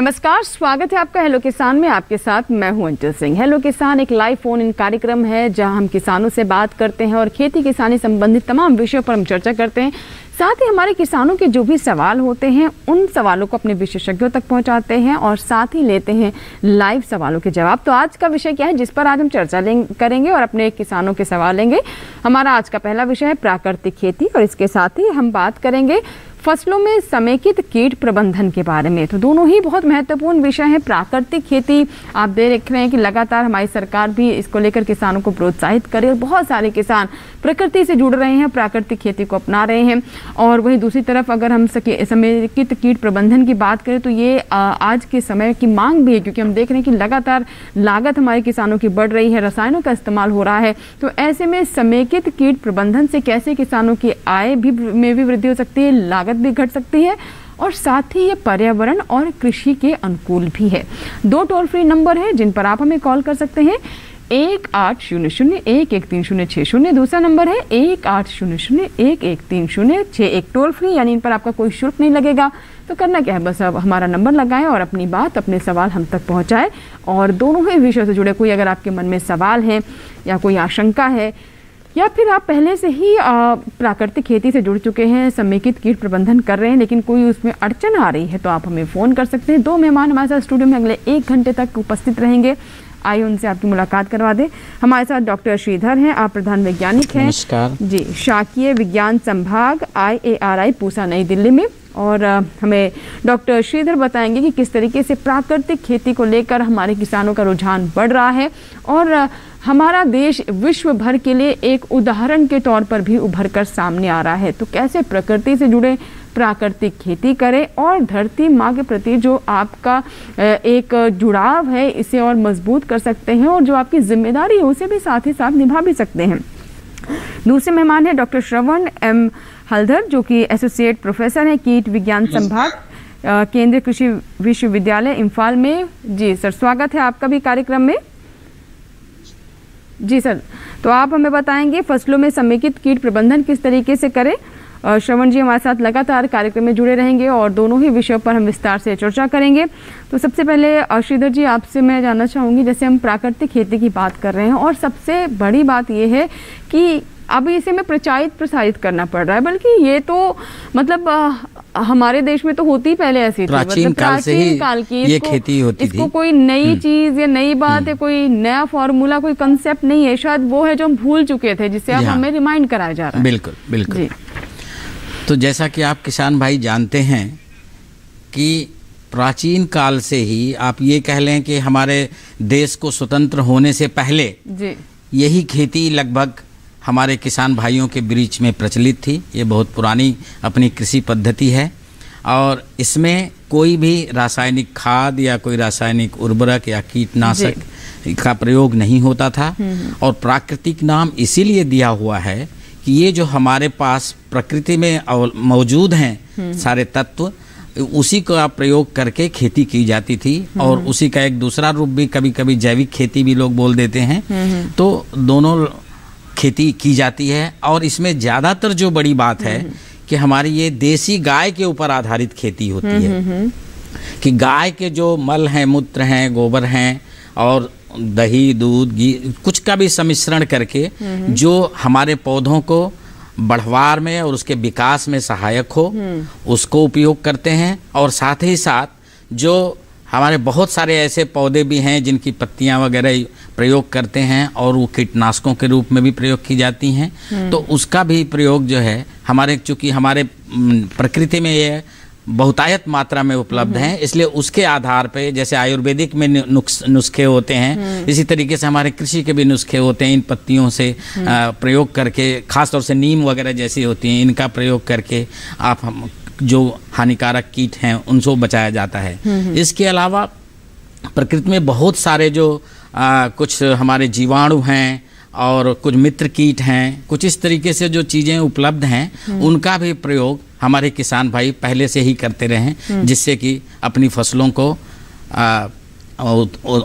नमस्कार, स्वागत है आपका हेलो किसान में। आपके साथ मैं हूं अंचल सिंह। हेलो किसान एक लाइव फोन इन कार्यक्रम है जहां हम किसानों से बात करते हैं और खेती किसानी संबंधित तमाम विषयों पर हम चर्चा करते हैं। साथ ही हमारे किसानों के जो भी सवाल होते हैं उन सवालों को अपने विशेषज्ञों तक पहुंचाते हैं और साथ ही लेते हैं लाइव सवालों के जवाब। तो आज का विषय क्या है जिस पर आज हम चर्चा करेंगे और अपने किसानों के सवाल लेंगे। हमारा आज का पहला विषय है प्राकृतिक खेती और इसके साथ ही हम बात करेंगे फसलों में समेकित कीट प्रबंधन के बारे में। तो दोनों ही बहुत महत्वपूर्ण विषय हैं। प्राकृतिक खेती आप देख रहे हैं कि लगातार हमारी सरकार भी इसको लेकर किसानों को प्रोत्साहित करे और बहुत सारे किसान प्रकृति से जुड़ रहे हैं, प्राकृतिक खेती को अपना रहे हैं। और वहीं दूसरी तरफ अगर हम समेकित कीट प्रबंधन की बात करें तो ये आज के समय की मांग भी है, क्योंकि हम देख रहे हैं कि लगातार लागत हमारे किसानों की बढ़ रही है, रसायनों का इस्तेमाल हो रहा है। तो ऐसे में समेकित कीट प्रबंधन से कैसे किसानों की आय में भी वृद्धि हो सकती है, लागत भी घट सकती है और साथ ही ये पर्यावरण और कृषि के अनुकूल भी है। 2 टोल फ्री नंबर है जिन पर आप हमें कॉल कर सकते हैं, 1800-113060। दूसरा नंबर है 1800-113061 टोल फ्री, यानी इन पर आपका कोई शुल्क नहीं लगेगा। तो करना क्या है, बस अब हमारा नंबर लगाएं और अपनी बात, अपने सवाल हम तक पहुंचाएं। और दोनों ही विषयों से जुड़े कोई अगर आपके मन में सवाल है या कोई आशंका है या फिर आप पहले से ही प्राकृतिक खेती से जुड़ चुके हैं, समेकित कीट प्रबंधन कर रहे हैं लेकिन कोई उसमें अड़चन आ रही है, तो आप हमें फ़ोन कर सकते हैं। 2 मेहमान हमारे साथ स्टूडियो में अगले 1 घंटे तक उपस्थित रहेंगे। आइए उनसे आपकी मुलाकात करवा दें। हमारे साथ डॉक्टर श्रीधर हैं, आप प्रधान वैज्ञानिक हैं। नमस्कार जी, शाकीय विज्ञान संभाग IARI पूसा नई दिल्ली में। और हमें डॉक्टर श्रीधर बताएंगे कि किस तरीके से प्राकृतिक खेती को लेकर हमारे किसानों का रुझान बढ़ रहा है और हमारा देश विश्व भर के लिए एक उदाहरण के तौर पर भी उभर कर सामने आ रहा है। तो कैसे प्रकृति से जुड़े प्राकृतिक खेती करें और धरती माँ के प्रति जो आपका एक जुड़ाव है इसे और मजबूत कर सकते हैं और जो आपकी जिम्मेदारी है उसे भी साथ ही साथ निभा भी सकते हैं। दूसरे मेहमान है डॉक्टर श्रवण M हल्दर, जो कि एसोसिएट प्रोफेसर हैं कीट विज्ञान संभाग केंद्रीय कृषि विश्वविद्यालय इम्फाल में। जी सर, स्वागत है आपका भी कार्यक्रम में। जी सर, तो आप हमें बताएंगे फसलों में समेकित कीट प्रबंधन किस तरीके से करें। श्रवण जी हमारे साथ लगातार कार्यक्रम में जुड़े रहेंगे और दोनों ही विषयों पर हम विस्तार से चर्चा करेंगे। तो सबसे पहले श्रीधर जी आपसे मैं जानना चाहूँगी, जैसे हम प्राकृतिक खेती की बात कर रहे हैं और सबसे बड़ी बात ये है कि अब इसे में प्रसारित करना पड़ रहा है, बल्कि ये तो मतलब हमारे देश में तो होती पहले ऐसी थी, प्राचीन काल से ही ये खेती होती थी। इसको कोई नई चीज या नई बात है, कोई नया फॉर्मूला, कोई कंसेप्ट नहीं है, शायद वो है जो हम भूल चुके थे, जिससे अब हमें रिमाइंड कराया जा रहा है। बिल्कुल बिल्कुल। तो जैसा कि आप किसान भाई जानते हैं कि प्राचीन काल से ही आप ये कह लें कि हमारे देश को स्वतंत्र होने से पहले जी यही खेती लगभग हमारे किसान भाइयों के बीच में प्रचलित थी। ये बहुत पुरानी अपनी कृषि पद्धति है और इसमें कोई भी रासायनिक खाद या कोई रासायनिक उर्वरक या कीटनाशक का प्रयोग नहीं होता था। और प्राकृतिक नाम इसीलिए दिया हुआ है कि ये जो हमारे पास प्रकृति में मौजूद हैं सारे तत्व, उसी का प्रयोग करके खेती की जाती थी। और उसी का एक दूसरा रूप भी कभी कभी जैविक खेती भी लोग बोल देते हैं। तो दोनों खेती की जाती है और इसमें ज़्यादातर जो बड़ी बात है कि हमारी ये देसी गाय के ऊपर आधारित खेती होती है कि गाय के जो मल हैं, मूत्र हैं, गोबर हैं और दही, दूध, घी, कुछ का भी सम्मिश्रण करके जो हमारे पौधों को बढ़वार में और उसके विकास में सहायक हो उसको उपयोग करते हैं। और साथ ही साथ जो हमारे बहुत सारे ऐसे पौधे भी हैं जिनकी पत्तियां वगैरह प्रयोग करते हैं और वो कीटनाशकों के रूप में भी प्रयोग की जाती हैं। तो उसका भी प्रयोग जो है हमारे, चूँकि हमारे प्रकृति में ये बहुतायत मात्रा में उपलब्ध हैं, इसलिए उसके आधार पे जैसे आयुर्वेदिक में नुस्खे होते हैं, इसी तरीके से हमारे कृषि के भी नुस्खे होते हैं। इन पत्तियों से प्रयोग करके, खासतौर से नीम वगैरह जैसी होती हैं, इनका प्रयोग करके आप हम जो हानिकारक कीट हैं उनसे बचाया जाता है। इसके अलावा प्रकृति में बहुत सारे जो कुछ हमारे जीवाणु हैं और कुछ मित्र कीट हैं, कुछ इस तरीके से जो चीज़ें उपलब्ध हैं उनका भी प्रयोग हमारे किसान भाई पहले से ही करते रहे हैं, जिससे कि अपनी फसलों को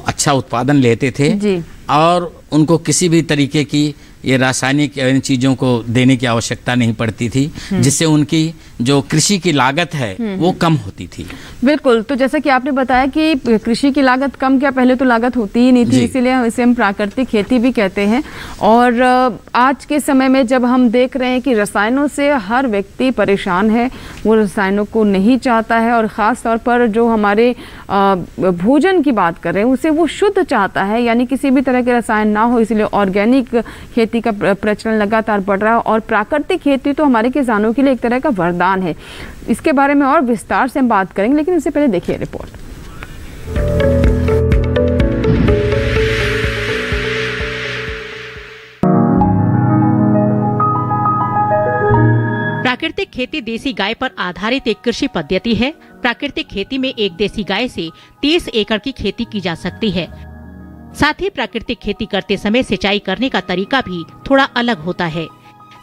अच्छा उत्पादन लेते थे और उनको किसी भी तरीके की ये रासायनिक चीज़ों को देने की आवश्यकता नहीं पड़ती थी, जिससे उनकी जो कृषि की लागत है वो कम होती थी। बिल्कुल, तो जैसा कि आपने बताया कि कृषि की लागत कम, क्या पहले तो लागत होती ही नहीं थी, इसीलिए इसे हम प्राकृतिक खेती भी कहते हैं। और आज के समय में जब हम देख रहे हैं कि रसायनों से हर व्यक्ति परेशान है, वो रसायनों को नहीं चाहता है, और ख़ास तौर पर जो हमारे भोजन की बात कर रहे हैं उसे वो शुद्ध चाहता है, यानी किसी भी तरह के रसायन ना हो, इसलिए ऑर्गेनिक खेती का प्रचलन लगातार बढ़ रहा है। और प्राकृतिक खेती तो हमारे किसानों के लिए एक तरह का वरदान है। इसके बारे में और विस्तार से हम बात करेंगे, लेकिन इससे पहले देखिए रिपोर्ट। प्राकृतिक खेती देसी गाय पर आधारित एक कृषि पद्धति है। प्राकृतिक खेती में एक देसी गाय से 30 एकड़ की खेती की जा सकती है। साथ ही प्राकृतिक खेती करते समय सिंचाई करने का तरीका भी थोड़ा अलग होता है।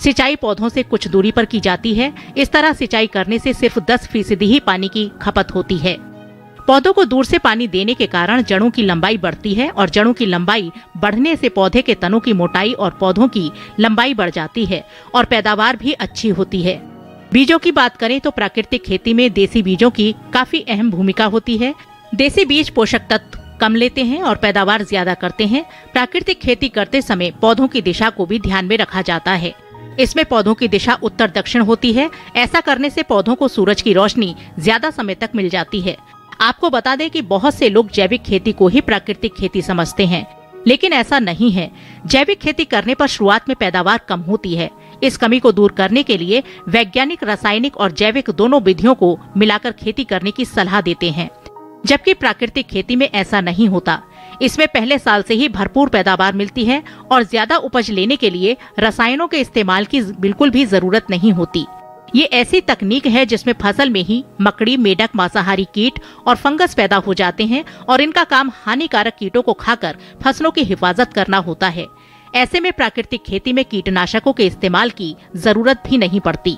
सिंचाई पौधों से कुछ दूरी पर की जाती है। इस तरह सिंचाई करने से सिर्फ 10% ही पानी की खपत होती है। पौधों को दूर से पानी देने के कारण जड़ों की लंबाई बढ़ती है, और जड़ों की लंबाई बढ़ने से पौधे के तनों की मोटाई और पौधों की लंबाई बढ़ जाती है और पैदावार भी अच्छी होती है। बीजों की बात करें तो प्राकृतिक खेती में देसी बीजों की काफी अहम भूमिका होती है। देसी बीज पोषक तत्व कम लेते हैं और पैदावार ज्यादा करते हैं। प्राकृतिक खेती करते समय पौधों की दिशा को भी ध्यान में रखा जाता है। इसमें पौधों की दिशा उत्तर दक्षिण होती है। ऐसा करने से पौधों को सूरज की रोशनी ज्यादा समय तक मिल जाती है। आपको बता दें कि बहुत से लोग जैविक खेती को ही प्राकृतिक खेती समझते हैं, लेकिन ऐसा नहीं है। जैविक खेती करने पर शुरुआत में पैदावार कम होती है। इस कमी को दूर करने के लिए वैज्ञानिक, रासायनिक और जैविक दोनों विधियों को मिलाकर खेती करने की सलाह देते हैं, जबकि प्राकृतिक खेती में ऐसा नहीं होता। इसमें पहले साल से ही भरपूर पैदावार मिलती है और ज्यादा उपज लेने के लिए रसायनों के इस्तेमाल की बिल्कुल भी जरूरत नहीं होती। ये ऐसी तकनीक है जिसमें फसल में ही मकड़ी, मेढक, मांसाहारी कीट और फंगस पैदा हो जाते हैं, और इनका काम हानिकारक कीटों को खाकर फसलों की हिफाजत करना होता है। ऐसे में प्राकृतिक खेती में कीटनाशकों के इस्तेमाल की जरूरत भी नहीं पड़ती।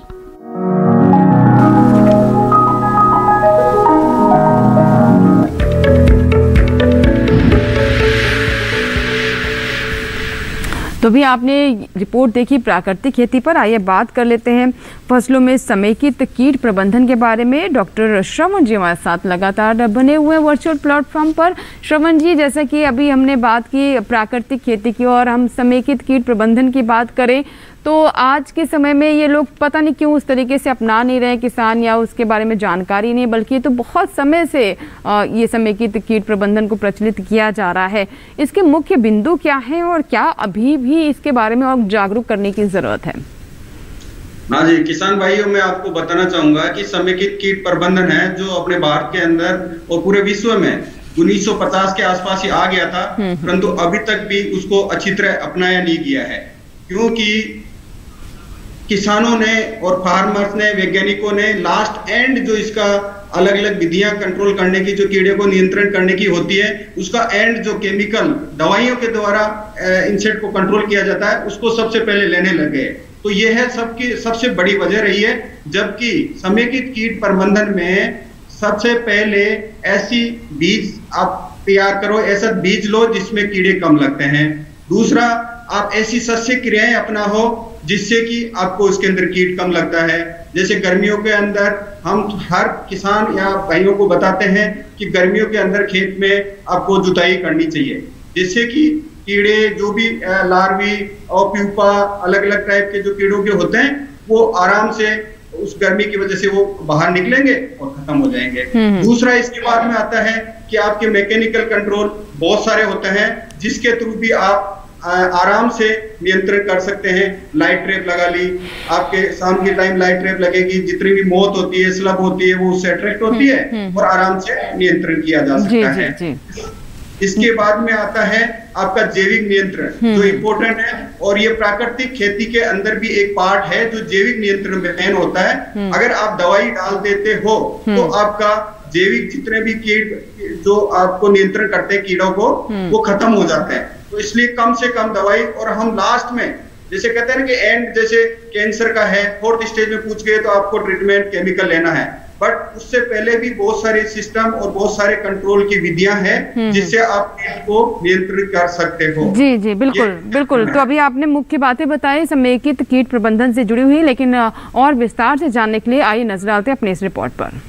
तो भी आपने रिपोर्ट देखी प्राकृतिक खेती पर। आइए बात कर लेते हैं फसलों में समेकित कीट प्रबंधन के बारे में। डॉक्टर श्रवण जी हमारे साथ लगातार बने हुए हैं वर्चुअल प्लेटफॉर्म पर। श्रवण जी, जैसा कि अभी हमने बात की प्राकृतिक खेती की और हम समेकित कीट प्रबंधन की बात करें, तो आज के समय में ये लोग पता नहीं क्यों उस तरीके से अपना नहीं रहे किसान, या उसके बारे में जानकारी नहीं, बल्कि तो बहुत समय से ये समेकित कीट प्रबंधन को प्रचलित किया जा रहा है। इसके मुख्य बिंदु क्या हैं और क्या अभी भी इसके बारे में और जागरूक करने की जरूरत है? हाँ जी, किसान भाइयों, मैं आपको बताना चाहूंगा कि समेकित कीट प्रबंधन है जो अपने भारत के अंदर और पूरे विश्व में 1950 के आसपास ही आ गया था, परंतु अभी तक भी उसको अच्छी तरह अपनाया नहीं गया है, क्योंकि किसानों ने और फार्मर्स ने, वैज्ञानिकों ने लास्ट एंड जो इसका अलग अलग विधियां कंट्रोल करने की, जो कीड़े को नियंत्रण करने की होती है, उसका एंड जो केमिकल दवाइयों के द्वारा इंसेक्ट को कंट्रोल किया जाता है, उसको सबसे पहले लेने लगे। तो यह है सबकी सबसे बड़ी वजह रही है। जबकि समेकित कीट प्रबंधन में सबसे पहले ऐसी बीज आप तैयार करो, ऐसा बीज लो जिसमें कीड़े कम लगते हैं। दूसरा, आप ऐसी सस्य क्रियाएं अपनाओ जिससे कि आपको उसके अंदर कीट कम लगता है। जैसे गर्मियों के अंदर हम हर किसान या भाइयों को बताते हैं कि गर्मियों के अंदर खेत में आपको जुताई करनी चाहिए, जिससे कि कीड़े जो भी लार्वी और प्यूपा अलग अलग टाइप के जो कीड़ों के होते हैं वो आराम से उस गर्मी की वजह से वो बाहर निकलेंगे और खत्म हो जाएंगे। दूसरा, इसके बाद में आता है कि आपके मैकेनिकल कंट्रोल बहुत सारे होते हैं जिसके थ्रू भी आप आराम से नियंत्रण कर सकते हैं। लाइट ट्रैप लगा ली, आपके शाम के टाइम लाइट ट्रैप लगेगी, जितनी भी मौत होती है, स्लब होती है, वो उससे अट्रैक्ट होती है और आराम से नियंत्रण किया जा सकता है। इसके बाद में आता है आपका जैविक नियंत्रण जो इम्पोर्टेंट है, और ये प्राकृतिक खेती के अंदर भी एक पार्ट है जो जैविक नियंत्रण में होता है। अगर आप दवाई डाल देते हो तो आपका जैविक जितने भी कीट जो आपको नियंत्रण करते हैं कीड़ों को, वो खत्म हो जाते हैं। तो इसलिए कम से कम दवाई, और हम लास्ट में जैसे कहते हैं ना कि एंड जैसे कैंसर का है 4th स्टेज में पूछ गए तो आपको ट्रीटमेंट केमिकल लेना है, बट उससे पहले भी बहुत सारे सिस्टम और बहुत सारे कंट्रोल की विधियां हैं जिससे आप कीट को नियंत्रित कर सकते हो। जी जी बिल्कुल बिल्कुल। तो अभी आपने मुख्य बातें बताई समेकित कीट प्रबंधन से जुड़ी हुई, लेकिन और विस्तार से जानने के लिए आइए नजर डालते हैं अपने इस रिपोर्ट पर।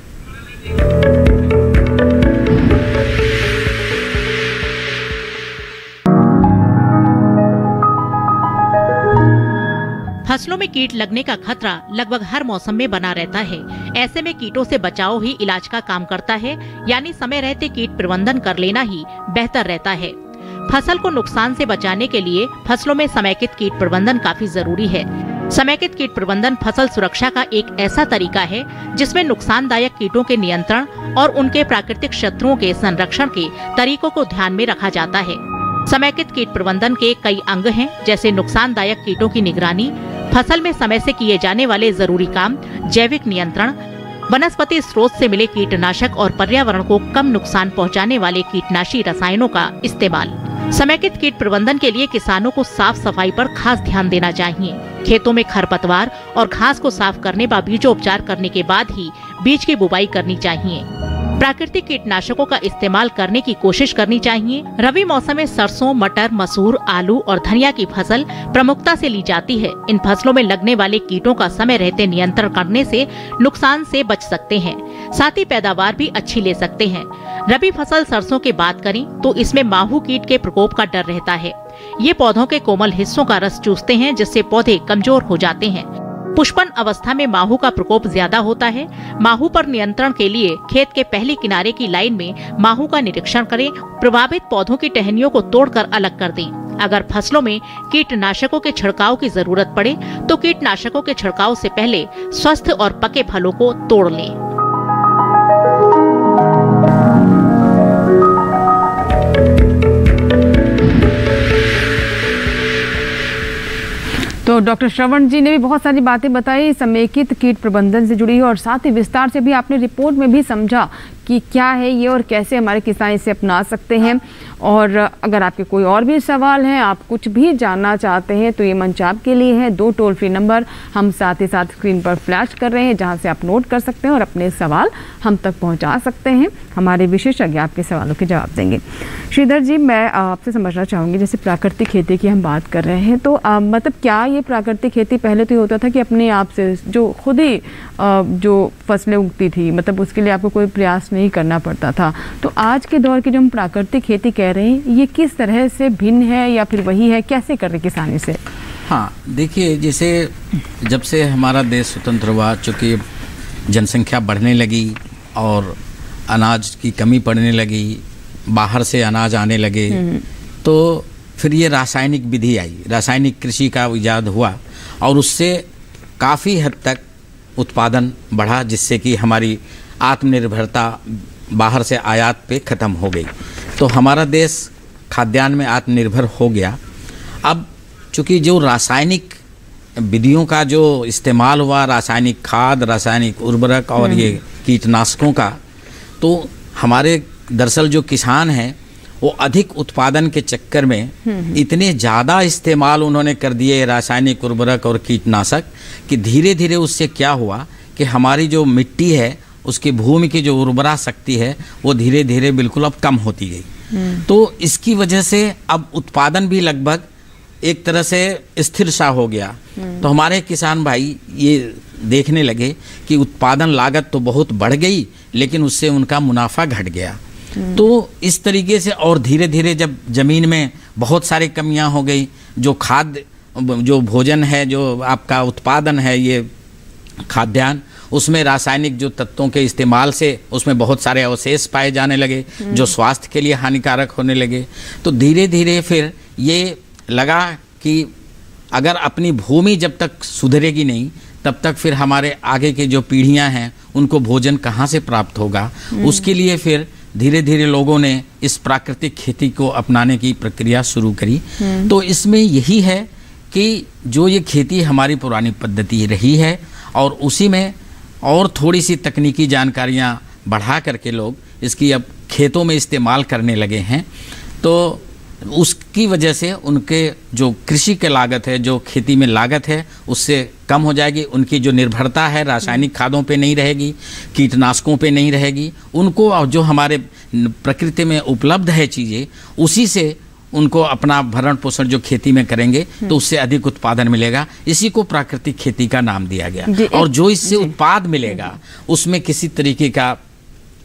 फसलों में कीट लगने का खतरा लगभग हर मौसम में बना रहता है। ऐसे में कीटों से बचाव ही इलाज का काम करता है, यानी समय रहते कीट प्रबंधन कर लेना ही बेहतर रहता है। फसल को नुकसान से बचाने के लिए फसलों में समेकित कीट प्रबंधन काफी जरूरी है। समेकित कीट प्रबंधन फसल सुरक्षा का एक ऐसा तरीका है जिसमें नुकसानदायक कीटों के नियंत्रण और उनके प्राकृतिक शत्रुओं के संरक्षण के तरीकों को ध्यान में रखा जाता है। समेकित कीट प्रबंधन के कई अंग हैं, जैसे नुकसानदायक कीटों की निगरानी, फसल में समय से किए जाने वाले जरूरी काम, जैविक नियंत्रण, वनस्पति स्रोत से मिले कीटनाशक और पर्यावरण को कम नुकसान पहुंचाने वाले कीटनाशी रसायनों का इस्तेमाल। समेकित कीट प्रबंधन के लिए किसानों को साफ सफाई पर खास ध्यान देना चाहिए। खेतों में खरपतवार और घास को साफ करने व बीजोपचार करने के बाद ही बीज की बुवाई करनी चाहिए। प्राकृतिक कीटनाशकों का इस्तेमाल करने की कोशिश करनी चाहिए। रबी मौसम में सरसों, मटर, मसूर, आलू और धनिया की फसल प्रमुखता से ली जाती है। इन फसलों में लगने वाले कीटों का समय रहते नियंत्रण करने से नुकसान से बच सकते हैं, साथ ही पैदावार भी अच्छी ले सकते हैं। रबी फसल सरसों की बात करें तो इसमें माहू कीट के प्रकोप का डर रहता है। ये पौधों के कोमल हिस्सों का रस चूसते हैं, जिससे पौधे कमजोर हो जाते हैं। पुष्पन अवस्था में माहू का प्रकोप ज्यादा होता है। माहू पर नियंत्रण के लिए खेत के पहले किनारे की लाइन में माहू का निरीक्षण करें। प्रभावित पौधों की टहनियों को तोड़कर अलग कर दें। अगर फसलों में कीटनाशकों के छिड़काव की जरूरत पड़े तो कीटनाशकों के छिड़काव से पहले स्वस्थ और पके फलों को तोड़ लें। तो डॉक्टर श्रवण जी ने भी बहुत सारी बातें बताई समेकित कीट प्रबंधन से जुड़ी, और साथ ही विस्तार से भी आपने रिपोर्ट में भी समझा कि क्या है ये और कैसे हमारे किसान इसे अपना सकते हैं। और अगर आपके कोई और भी सवाल हैं, आप कुछ भी जानना चाहते हैं, तो ये मंच आपके लिए है। 2 टोल फ्री नंबर हम साथ ही साथ स्क्रीन पर फ्लैश कर रहे हैं, जहां से आप नोट कर सकते हैं और अपने सवाल हम तक पहुंचा सकते हैं। हमारे विशेषज्ञ आपके सवालों के जवाब देंगे। श्रीधर जी, मैं आपसे समझना चाहूँगी, जैसे प्राकृतिक खेती की हम बात कर रहे हैं, तो मतलब क्या ये प्राकृतिक खेती पहले तो ये होता था कि अपने आप से जो खुद ही जो फसलें उगती थी, मतलब उसके लिए आपको कोई प्रयास नहीं करना पड़ता था, तो आज के दौर की जो हम प्राकृतिक खेती कह रहे हैं, ये किस तरह से भिन्न है या फिर वही है, कैसे कर रहे किसानी से? हाँ, देखिए, जैसे जब से हमारा देश स्वतंत्र हुआ, चूँकि जनसंख्या बढ़ने लगी और अनाज की कमी पड़ने लगी, बाहर से अनाज आने लगे, तो फिर ये रासायनिक विधि आई, रासायनिक कृषि का इजाद हुआ और उससे काफ़ी हद तक उत्पादन बढ़ा, जिससे कि हमारी आत्मनिर्भरता बाहर से आयात पे ख़त्म हो गई। तो हमारा देश खाद्यान्न में आत्मनिर्भर हो गया। अब चूँकि जो रासायनिक विधियों का जो इस्तेमाल हुआ, रासायनिक खाद, रासायनिक उर्वरक और ये कीटनाशकों का, तो हमारे दरअसल जो किसान हैं वो अधिक उत्पादन के चक्कर में इतने ज़्यादा इस्तेमाल उन्होंने कर दिए रासायनिक उर्वरक और कीटनाशक कि धीरे धीरे उससे क्या हुआ कि हमारी जो मिट्टी है, उसकी भूमि की जो उर्वरा शक्ति है, वो धीरे धीरे बिल्कुल अब कम होती गई। तो इसकी वजह से अब उत्पादन भी लगभग एक तरह से स्थिर सा हो गया। तो हमारे किसान भाई ये देखने लगे कि उत्पादन लागत तो बहुत बढ़ गई, लेकिन उससे उनका मुनाफा घट गया। तो इस तरीके से और धीरे धीरे जब ज़मीन में बहुत सारी कमियां हो गई, जो खाद्य जो भोजन है, जो आपका उत्पादन है, ये खाद्यान्न, उसमें रासायनिक जो तत्वों के इस्तेमाल से उसमें बहुत सारे अवशेष पाए जाने लगे जो स्वास्थ्य के लिए हानिकारक होने लगे। तो धीरे धीरे फिर ये लगा कि अगर अपनी भूमि जब तक सुधरेगी नहीं, तब तक फिर हमारे आगे के जो पीढ़ियां हैं उनको भोजन कहाँ से प्राप्त होगा। उसके लिए फिर धीरे धीरे लोगों ने इस प्राकृतिक खेती को अपनाने की प्रक्रिया शुरू करी। तो इसमें यही है कि जो ये खेती हमारी पुरानी पद्धति रही है और उसी में और थोड़ी सी तकनीकी जानकारियाँ बढ़ा करके लोग इसकी अब खेतों में इस्तेमाल करने लगे हैं। तो उसकी वजह से उनके जो कृषि के लागत है, जो खेती में लागत है, उससे कम हो जाएगी। उनकी जो निर्भरता है रासायनिक खादों पे नहीं रहेगी, कीटनाशकों पे नहीं रहेगी। उनको जो हमारे प्रकृति में उपलब्ध है चीज़ें, उसी से उनको अपना भरण पोषण जो खेती में करेंगे तो उससे अधिक उत्पादन मिलेगा। इसी को प्राकृतिक खेती का नाम दिया गया। और जो इससे उत्पाद मिलेगा उसमें किसी तरीके का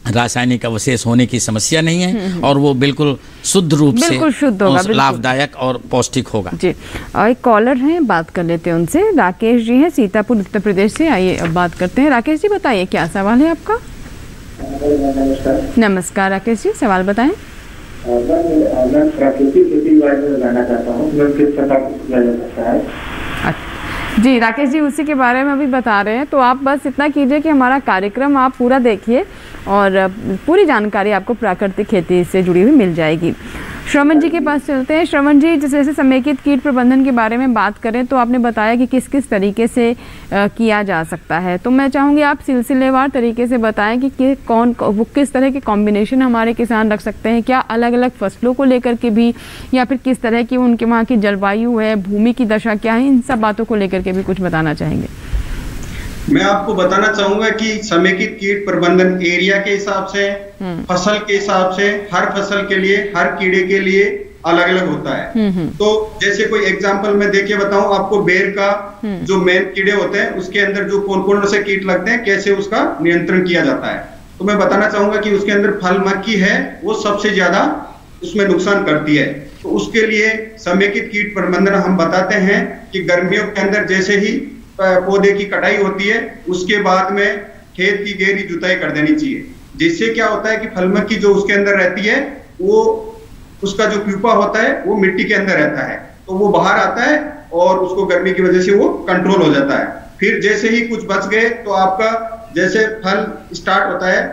रासायनिक अवशेष होने की समस्या नहीं है और वो बिल्कुल शुद्ध रूप से शुद्ध होगा, लाभदायक और पौष्टिक होगा। जी, और एक कॉलर हैं, बात कर लेते हैं उनसे। राकेश जी हैं सीतापुर उत्तर प्रदेश से। आइए अब बात करते हैं। राकेश जी बताइए क्या सवाल है आपका? नमस्कार राकेश जी, सवाल बताएं। मैं प्राकृतिक खेती के बारे में जानना चाहता हूँ, मैं किस प्रकार से किया जा सकता है? जी राकेश जी, उसी के बारे में अभी बता रहे हैं, तो आप बस इतना कीजिए कि हमारा कार्यक्रम आप पूरा देखिए और पूरी जानकारी आपको प्राकृतिक खेती से जुड़ी हुई मिल जाएगी। श्रवण जी के पास चलते हैं। श्रवण जी, जैसे समेकित कीट प्रबंधन के बारे में बात करें तो आपने बताया कि किस किस तरीके से किया जा सकता है, तो मैं चाहूँगी आप सिलसिलेवार तरीके से बताएं कि कौन वो किस तरह के कॉम्बिनेशन हमारे किसान रख सकते हैं, क्या अलग अलग फसलों को लेकर के भी, या फिर किस तरह की उनके वहाँ की जलवायु है, भूमि की दशा क्या है, इन सब बातों को लेकर के भी कुछ बताना चाहेंगे? मैं आपको बताना चाहूंगा कि समेकित कीट प्रबंधन एरिया के हिसाब से, फसल के हिसाब से, हर फसल के लिए, हर कीड़े के लिए अलग अलग होता है। तो जैसे कोई एग्जांपल मैं देके बताऊं आपको, बेर का जो मेन कीड़े होते हैं उसके अंदर जो कौन कौन से कीट लगते हैं, कैसे उसका नियंत्रण किया जाता है, तो मैं बताना चाहूंगा कि उसके अंदर फल मक्खी है वो सबसे ज्यादा उसमें नुकसान करती है। तो उसके लिए समेकित कीट प्रबंधन हम बताते हैं कि गर्मियों के अंदर जैसे ही पौधे की कटाई होती है उसके बाद में खेत की गहरी जुताई कर देनी चाहिए, जिससे क्या होता है कि फल मक्खी जो उसके अंदर रहती है वो उसका जो प्यूपा होता है वो मिट्टी के अंदर रहता है, तो वो बाहर आता है और उसको गर्मी की वजह से वो कंट्रोल हो जाता है। फिर जैसे ही कुछ बच गए तो आपका जैसे फल स्टार्ट होता है,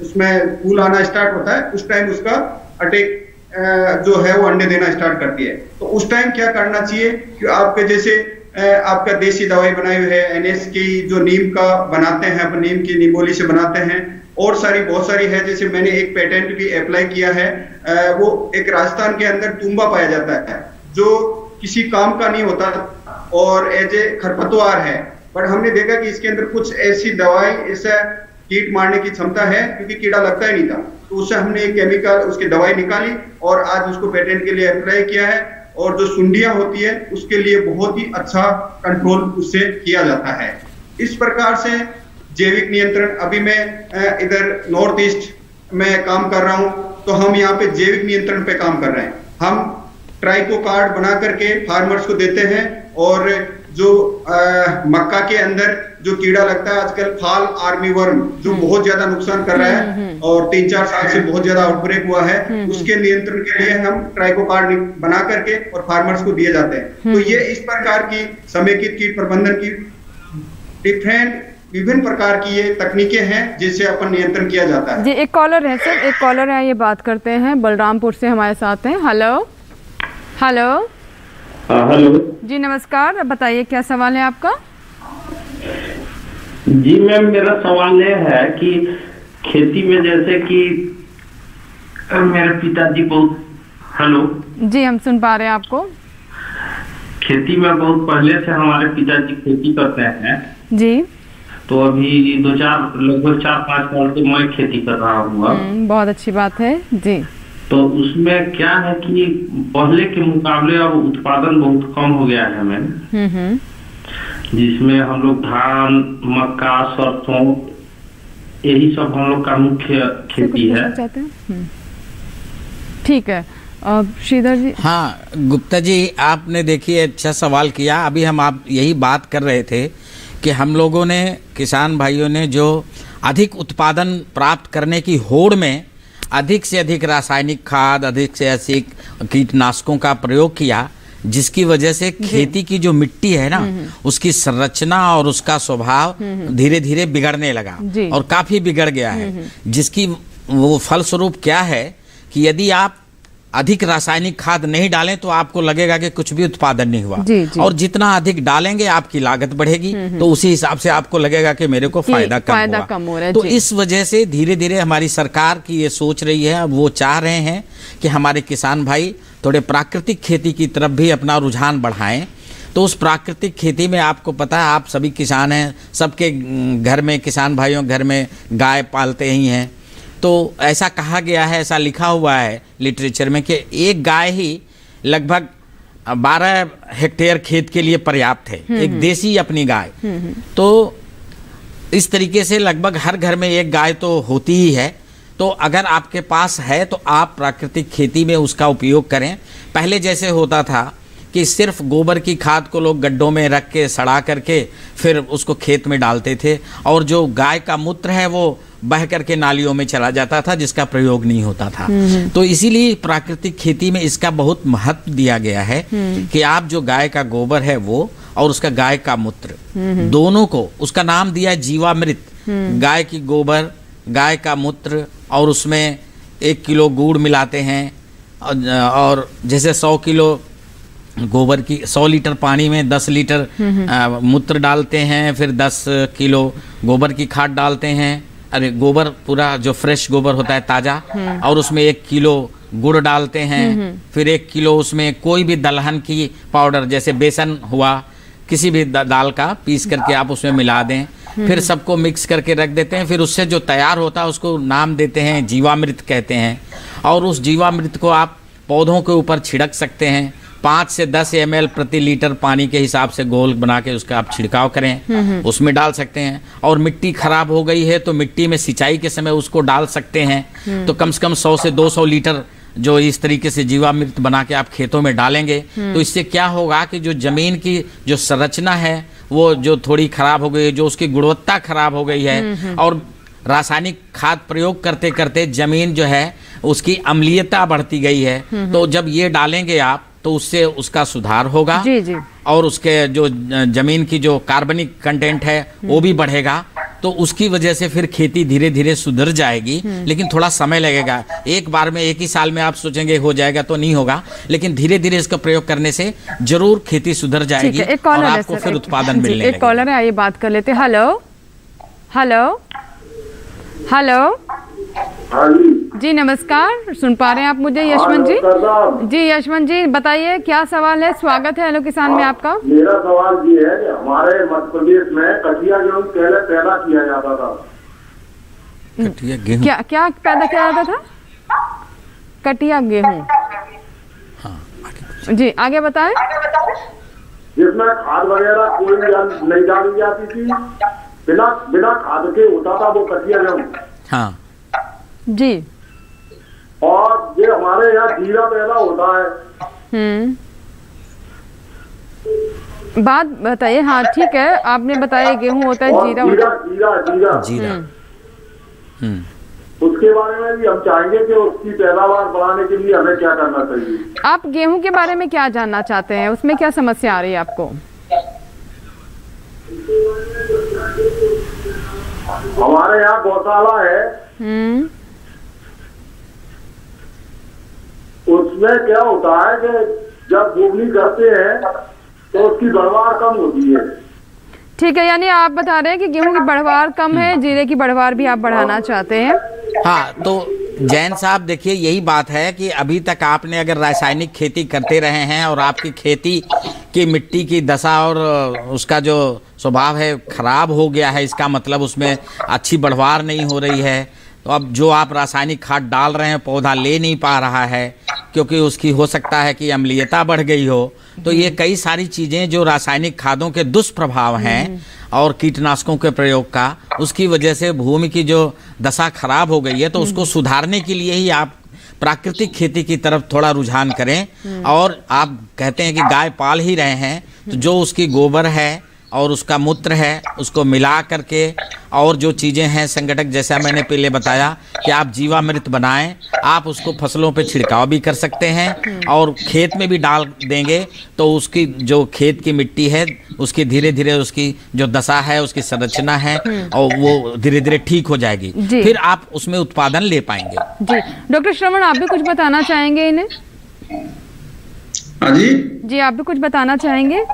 उसमें फूल आना स्टार्ट होता है, उस टाइम उसका अटैक जो है वो अंडे देना स्टार्ट करती है। तो उस टाइम क्या करना चाहिए कि आपके जैसे आपका देसी दवाई बनाई हुई है NS की, जो नीम का बनाते हैं, अपन नीम की निमोली से बनाते हैं, और बहुत सारी है। जैसे मैंने एक पेटेंट भी अप्लाई किया है, वो एक राजस्थान के अंदर तुम्बा पाया जाता है जो किसी काम का नहीं होता और एज ए खरपतवार है, बट हमने देखा कि इसके अंदर कुछ ऐसी दवाई, ऐसा कीट मारने की क्षमता है क्योंकि कीड़ा लगता ही नहीं था, तो उससे हमने एक केमिकल उसकी दवाई निकाली और आज उसको पेटेंट के लिए अप्लाई किया है। और जो सुंडियां होती है उसके लिए बहुत ही अच्छा कंट्रोल उससे किया जाता है। इस प्रकार से जैविक नियंत्रण, अभी मैं इधर नॉर्थ ईस्ट में काम कर रहा हूं, तो हम यहाँ पे जैविक नियंत्रण पे काम कर रहे हैं। हम ट्राइको कार्ड बना करके फार्मर्स को देते हैं, और जो मक्का के अंदर जो कीड़ा लगता है आजकल, फाल आर्मी वर्म, जो बहुत ज्यादा नुकसान कर रहा है और 3-4 साल से बहुत ज्यादा आउटब्रेक हुआ है, उसके नियंत्रण के लिए हम ट्राइको कार्ड बना करके और फार्मर्स को दिए जाते हैं। तो ये इस प्रकार की समेकित कीट प्रबंधन की विभिन्न प्रकार की ये तकनीकें हैं जिससे अपन नियंत्रण किया जाता है। जी, एक कॉलर है सर, एक कॉलर है, ये बात करते हैं, बलरामपुर से हमारे साथ हैं। हेलो हेलो हेलो जी, नमस्कार, बताइए क्या सवाल है आपका? जी मैम, मेरा सवाल ये है कि खेती में जैसे कि मेरे पिताजी बहुत, हेलो जी हम सुन पा रहे हैं आपको। खेती में बहुत पहले से हमारे पिताजी खेती करते हैं जी, तो अभी लगभग 4-5 साल से मैं खेती कर रहा हूँ। बहुत अच्छी बात है जी। तो उसमें क्या है कि पहले के मुकाबले अब उत्पादन बहुत कम हो गया है मैम, जिसमें हम लोग धान, मक्का, सरसों, यही सब हम लोग का मुख्य खेती है। ठीक है श्रीधर जी। हाँ गुप्ता जी, आपने देखिए अच्छा सवाल किया। अभी हम आप यही बात कर रहे थे कि हम लोगों ने, किसान भाइयों ने, जो अधिक उत्पादन प्राप्त करने की होड़ में अधिक से अधिक रासायनिक खाद, अधिक से अधिक कीटनाशकों का प्रयोग किया, जिसकी वजह से खेती की जो मिट्टी है ना, उसकी संरचना और उसका स्वभाव धीरे धीरे बिगड़ने लगा और काफी बिगड़ गया है। जिसकी वो फलस्वरूप क्या है कि यदि आप अधिक रासायनिक खाद नहीं डालें तो आपको लगेगा कि कुछ भी उत्पादन नहीं हुआ, और जितना अधिक डालेंगे आपकी लागत बढ़ेगी, तो उसी हिसाब से आपको लगेगा कि मेरे को फायदा कम हो रहा है। तो इस वजह से धीरे धीरे हमारी सरकार की ये सोच रही है, अब वो चाह रहे हैं कि हमारे किसान भाई थोड़े प्राकृतिक खेती की तरफ भी अपना रुझान बढ़ाएं। तो उस प्राकृतिक खेती में आपको पता है, आप सभी किसान हैं, सबके घर में, किसान भाइयों घर में गाय पालते ही हैं। तो ऐसा कहा गया है, ऐसा लिखा हुआ है लिटरेचर में कि एक गाय ही लगभग 12 हेक्टेयर खेत के लिए पर्याप्त है, एक देसी अपनी गाय। तो इस तरीके से लगभग हर घर में एक गाय तो होती ही है। तो अगर आपके पास है तो आप प्राकृतिक खेती में उसका उपयोग करें। पहले जैसे होता था कि सिर्फ गोबर की खाद को लोग गड्ढों में रख के सड़ा करके फिर उसको खेत में डालते थे, और जो गाय का मूत्र है वो बह करके नालियों में चला जाता था, जिसका प्रयोग नहीं होता था। तो इसीलिए प्राकृतिक खेती में इसका बहुत महत्व दिया गया है कि आप जो गाय का गोबर है वो और उसका गाय का मूत्र दोनों को, उसका नाम दिया जीवामृत। गाय की गोबर, गाय का मूत्र और उसमें 1 किलो गुड़ मिलाते हैं, और जैसे 100 किलो गोबर की 100 लीटर पानी में 10 लीटर मूत्र डालते हैं, फिर 10 किलो गोबर की खाद डालते हैं। अरे गोबर पूरा जो फ्रेश गोबर होता है ताज़ा, और उसमें 1 किलो गुड़ डालते हैं, फिर 1 किलो उसमें कोई भी दलहन की पाउडर जैसे बेसन हुआ, किसी भी दाल का पीस करके आप उसमें मिला दें, फिर सबको मिक्स करके रख देते हैं। फिर उससे जो तैयार होता है उसको नाम देते हैं जीवामृत कहते हैं, और उस जीवामृत को आप पौधों के ऊपर छिड़क सकते हैं। 5 से 10 ml प्रति लीटर पानी के हिसाब से गोल बना के उसका आप छिड़काव करें, उसमें डाल सकते हैं। और मिट्टी खराब हो गई है तो मिट्टी में सिंचाई के समय उसको डाल सकते हैं। तो कम से कम 100 से 200 लीटर जो इस तरीके से जीवामृत बना के आप खेतों में डालेंगे तो इससे क्या होगा कि जो जमीन की जो संरचना है वो जो थोड़ी खराब हो गई है, जो उसकी गुणवत्ता खराब हो गई है, और रासायनिक खाद प्रयोग करते करते जमीन जो है उसकी अम्लीयता बढ़ती गई है। तो जब ये डालेंगे आप तो उससे उसका सुधार होगा जी। और उसके जो जमीन की जो कार्बनिक कंटेंट है वो भी बढ़ेगा। तो उसकी वजह से फिर खेती धीरे धीरे सुधर जाएगी, लेकिन थोड़ा समय लगेगा। एक बार में, एक ही साल में आप सोचेंगे हो जाएगा तो नहीं होगा, लेकिन धीरे धीरे इसका प्रयोग करने से जरूर खेती सुधर जाएगी और आपको फिर उत्पादन मिलने लगेगा। एक कॉलर है, आइए बात कर लेते हैं। हेलो हेलो हेलो जी नमस्कार, सुन पा रहे हैं आप मुझे? यशवंत जी यशवंत जी बताइए क्या सवाल है। स्वागत है हेलो किसान में आपका। मेरा सवाल ये है कि हमारे मध्य प्रदेश में कटिया गेहूं पहले पैदा किया जाता था। कटिया गेहूं क्या पैदा किया जाता था? कटिया गेहूं। हाँ जी आगे बताएं। जिसमें खाद वगैरह कोई नहीं डाली जाती थी, बिना खाद के होता था वो कटिया गेहूं। हाँ जी। और ये हमारे यहाँ जीरा पैदा होता है। बात बताइए। हाँ ठीक है, आपने बताया गेहूं होता है, जीरा जीरा। उसके बारे में भी हम चाहेंगे कि उसकी पैदावार बढ़ाने के लिए हमें क्या करना चाहिए। आप गेहूं के बारे में क्या जानना चाहते हैं, उसमें क्या समस्या आ रही है आपको? हमारे यहाँ गौशाला है, उसमें क्या होता है कि जब बोवनी करते हैं तो उसकी बढ़वार कम होती है। ठीक है, यानी आप बता रहे हैं कि गेहूं की बढ़वार कम है, जीरे की बढ़वार भी आप बढ़ाना चाहते हैं। हाँ तो जैन साहब देखिए, यही बात है कि अभी तक आपने अगर रासायनिक खेती करते रहे हैं और आपकी खेती की मिट्टी की दशा और उसका जो स्वभाव है खराब हो गया है, इसका मतलब उसमें अच्छी बढ़वार नहीं हो रही है। तो अब जो आप रासायनिक खाद डाल रहे हैं पौधा ले नहीं पा रहा है, क्योंकि उसकी हो सकता है कि अम्लीयता बढ़ गई हो। तो ये कई सारी चीज़ें जो रासायनिक खादों के दुष्प्रभाव हैं और कीटनाशकों के प्रयोग का, उसकी वजह से भूमि की जो दशा खराब हो गई है। तो उसको सुधारने के लिए ही आप प्राकृतिक खेती की तरफ थोड़ा रुझान करें। और आप कहते हैं कि गाय पाल ही रहे हैं, तो जो उसकी गोबर है और उसका मूत्र है उसको मिला करके, और जो चीज़ें हैं संगठक, जैसा मैंने पहले बताया कि आप जीवामृत बनाएं, आप उसको फसलों पे छिड़काव भी कर सकते हैं और खेत में भी डाल देंगे तो उसकी जो खेत की मिट्टी है उसकी धीरे धीरे उसकी जो दशा है, उसकी संरचना है, और वो धीरे धीरे ठीक हो जाएगी। फिर आप उसमें उत्पादन ले पाएंगे। जी डॉक्टर श्रवण, आप भी कुछ बताना चाहेंगे इन्हें? हाँ जी जी आप भी कुछ बताना चाहेंगे?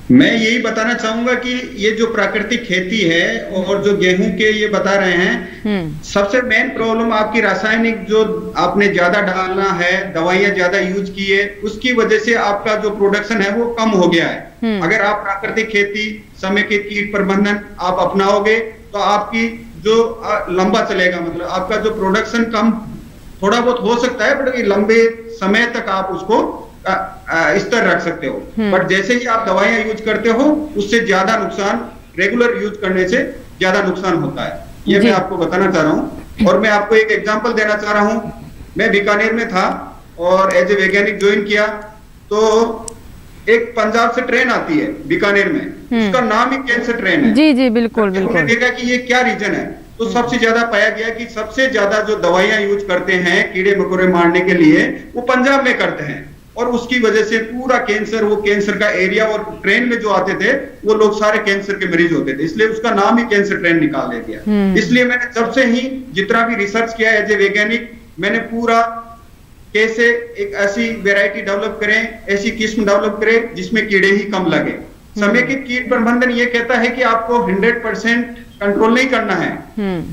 मैं यही बताना चाहूंगा कि ये जो प्राकृतिक खेती है और जो गेहूं के ये बता रहे हैं, सबसे मेन प्रॉब्लम आपकी रासायनिक जो आपने ज्यादा डालना है, दवाइयां ज्यादा यूज की है, उसकी वजह से आपका जो प्रोडक्शन है वो कम हो गया है। अगर आप प्राकृतिक खेती, समेकित कीट प्रबंधन आप अपनाओगे तो आपकी जो लंबा चलेगा, मतलब आपका जो प्रोडक्शन कम थोड़ा बहुत हो सकता है, बट लंबे समय तक आप उसको स्तर रख सकते हो। बट जैसे ही आप दवाइयां यूज करते हो, उससे ज्यादा नुकसान, रेगुलर यूज करने से ज्यादा नुकसान होता है। ये मैं आपको बताना चाह रहा हूँ। और मैं आपको एक एग्जांपल देना चाह रहा हूँ। मैं बीकानेर में था और एज ए वैज्ञानिक ज्वाइन किया, तो एक पंजाब से ट्रेन आती है बीकानेर में, उसका नाम ही कैंसर ट्रेन है। जी जी बिल्कुल बिल्कुल। देखा कि ये क्या रीजन है, तो सबसे ज्यादा पाया गया कि सबसे ज्यादा जो दवाइयां यूज करते हैं कीड़े मकोड़े मारने के लिए, वो पंजाब में करते हैं। और उसकी वजह से पूरा कैंसर, वो कैंसर का एरिया, और ट्रेन में जो आते थे वो लोग सारे कैंसर के मरीज होते थे, इसलिए उसका नाम ही कैंसर ट्रेन निकाल दिया। इसलिए मैंने जब से ही जितना भी रिसर्च किया एज ए वैज्ञानिक, मैंने पूरा कैसे एक ऐसी वेराइटी डेवलप करें, ऐसी किस्म डेवलप करें जिसमें कीड़े ही कम लगे। समेकित कीट प्रबंधन ये कहता है कि आपको 100% कंट्रोल नहीं करना है,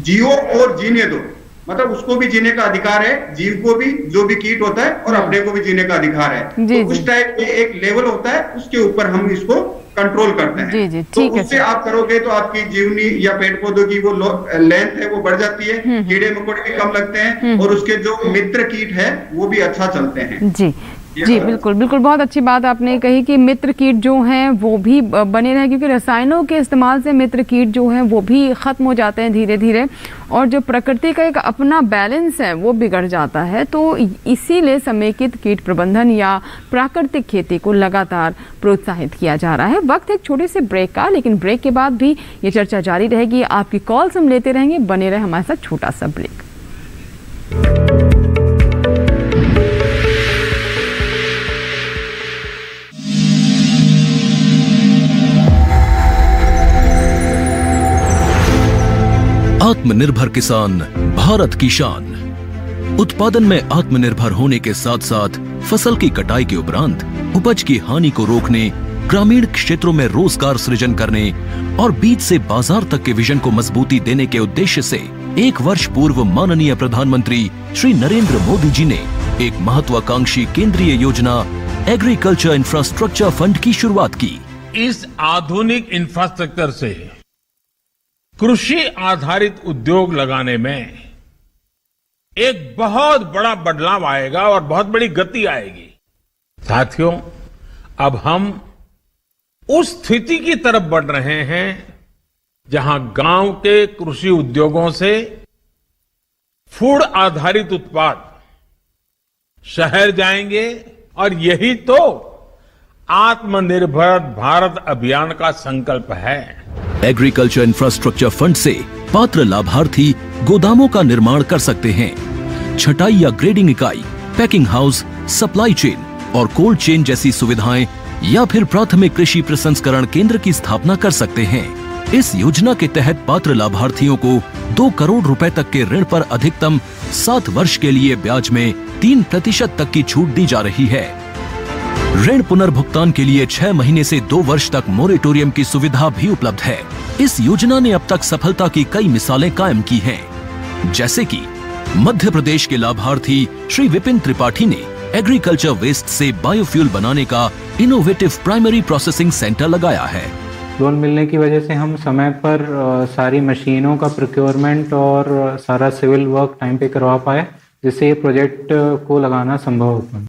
जियो और जीने दो, मतलब उसको भी जीने का अधिकार है, जीव को भी, जो भी कीट होता है, और अपने को भी जीने का अधिकार है। तो उस टाइप के एक लेवल होता है, उसके ऊपर हम इसको कंट्रोल करते हैं। जी जी, तो ठीक है। उससे आप करोगे तो आपकी जीवनी या पेड़ पौधों की वो लेंथ है वो बढ़ जाती है, कीड़े मकोड़े भी कम लगते हैं, और उसके जो मित्र कीट है वो भी अच्छा चलते हैं। जी जी बिल्कुल बिल्कुल, बहुत अच्छी बात आपने कही कि मित्र कीट जो हैं वो भी बने रहें, क्योंकि रसायनों के इस्तेमाल से मित्र कीट जो हैं वो भी ख़त्म हो जाते हैं धीरे धीरे, और जो प्रकृति का एक अपना बैलेंस है वो बिगड़ जाता है। तो इसीलिए समेकित कीट प्रबंधन या प्राकृतिक खेती को लगातार प्रोत्साहित किया जा रहा है। वक्त एक छोटे से ब्रेक का, लेकिन ब्रेक के बाद भी ये चर्चा जारी रहेगी। आपकी कॉल्स हम लेते रहेंगे, बने रहे हमारे साथ। छोटा सा ब्रेक। आत्मनिर्भर किसान भारत की शान। उत्पादन में आत्मनिर्भर होने के साथ साथ फसल की कटाई के उपरांत उपज की हानि को रोकने, ग्रामीण क्षेत्रों में रोजगार सृजन करने और बीज से बाजार तक के विजन को मजबूती देने के उद्देश्य से 1 वर्ष पूर्व माननीय प्रधानमंत्री श्री नरेंद्र मोदी जी ने एक महत्वाकांक्षी केंद्रीय योजना एग्रीकल्चर इंफ्रास्ट्रक्चर फंड की शुरुआत की। इस आधुनिक इंफ्रास्ट्रक्चर से कृषि आधारित उद्योग लगाने में एक बहुत बड़ा बदलाव आएगा और बहुत बड़ी गति आएगी। साथियों, अब हम उस स्थिति की तरफ बढ़ रहे हैं जहां गांव के कृषि उद्योगों से फूड आधारित उत्पाद शहर जाएंगे, और यही तो आत्मनिर्भर भारत अभियान का संकल्प है। एग्रीकल्चर इंफ्रास्ट्रक्चर फंड से पात्र लाभार्थी गोदामों का निर्माण कर सकते हैं, छटाई या ग्रेडिंग इकाई, पैकिंग हाउस, सप्लाई चेन और कोल्ड चेन जैसी सुविधाएं, या फिर प्राथमिक कृषि प्रसंस्करण केंद्र की स्थापना कर सकते हैं। इस योजना के तहत पात्र लाभार्थियों को 2 करोड़ रुपए तक के ऋण पर अधिकतम 7 वर्ष के लिए ब्याज में 3% तक की छूट दी जा रही है। ऋण पुनर्भुगतान के लिए 6 महीने से 2 वर्ष तक मोरेटोरियम की सुविधा भी उपलब्ध है। इस योजना ने अब तक सफलता की कई मिसालें कायम की हैं, जैसे कि मध्य प्रदेश के लाभार्थी श्री विपिन त्रिपाठी ने एग्रीकल्चर वेस्ट से बायोफ्यूल बनाने का इनोवेटिव प्राइमरी प्रोसेसिंग सेंटर लगाया है। लोन मिलने की वजह से हम समय पर सारी मशीनों का प्रोक्योरमेंट और सारा सिविल वर्क टाइम पे करवा पाए, जिससे ये प्रोजेक्ट को लगाना संभव हो पाए।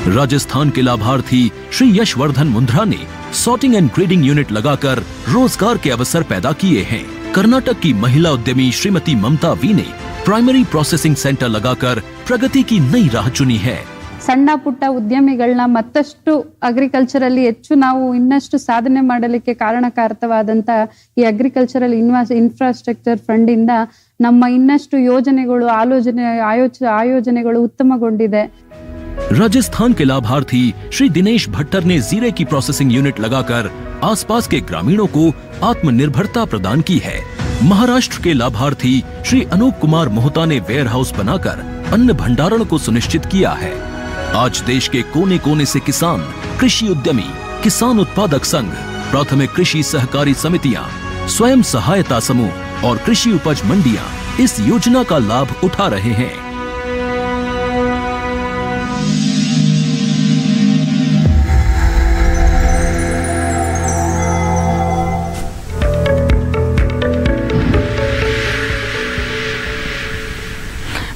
राजस्थान के लाभार्थी श्री यशवर्धन मुंद्रा ने सॉर्टिंग एंड ग्रेडिंग यूनिट लगाकर रोजगार के अवसर पैदा किए हैं। कर्नाटक की महिला उद्यमी श्रीमती ममता वी ने प्राइमरी प्रोसेसिंग सेंटर लगाकर प्रगति की नई राह चुनी है। ಸಣ್ಣ ಪುಟ್ಟ ಉದ್ಯಮಿಗಳನ್ನ ಮತ್ತಷ್ಟು ಅಗ್ರಿಕಲ್ಚರ್ ಅಲ್ಲಿ ಹೆಚ್ಚು ನಾವು ಇನ್ನಷ್ಟು ಸಾಧನೆ ಮಾಡಲಿಕ್ಕೆ ಕಾರಣಕಾರಕವಾದಂತ ಈ ಅಗ್ರಿಕಲ್ಚರಲ್ ಇನ್ಫ್ರಾಸ್ಟ್ರಕ್ಚರ್ ಫಂಡ್ ಇಂದ ನಮ್ಮ ಇನ್ನಷ್ಟು ಯೋಜನೆಗಳು ಆಯೋಜನೆಗಳು ಉತ್ತಮಗೊಂಡಿದೆ। राजस्थान के लाभार्थी श्री दिनेश भट्टर ने जीरे की प्रोसेसिंग यूनिट लगाकर आसपास के ग्रामीणों को आत्मनिर्भरता प्रदान की है। महाराष्ट्र के लाभार्थी श्री अनूप कुमार मोहता ने वेयर हाउस बनाकर अन्न भंडारण को सुनिश्चित किया है। आज देश के कोने कोने से किसान, कृषि उद्यमी, किसान उत्पादक संघ, प्राथमिक कृषि सहकारी समितियां, स्वयं सहायता समूह और कृषि उपज मंडियां इस योजना का लाभ उठा रहे हैं।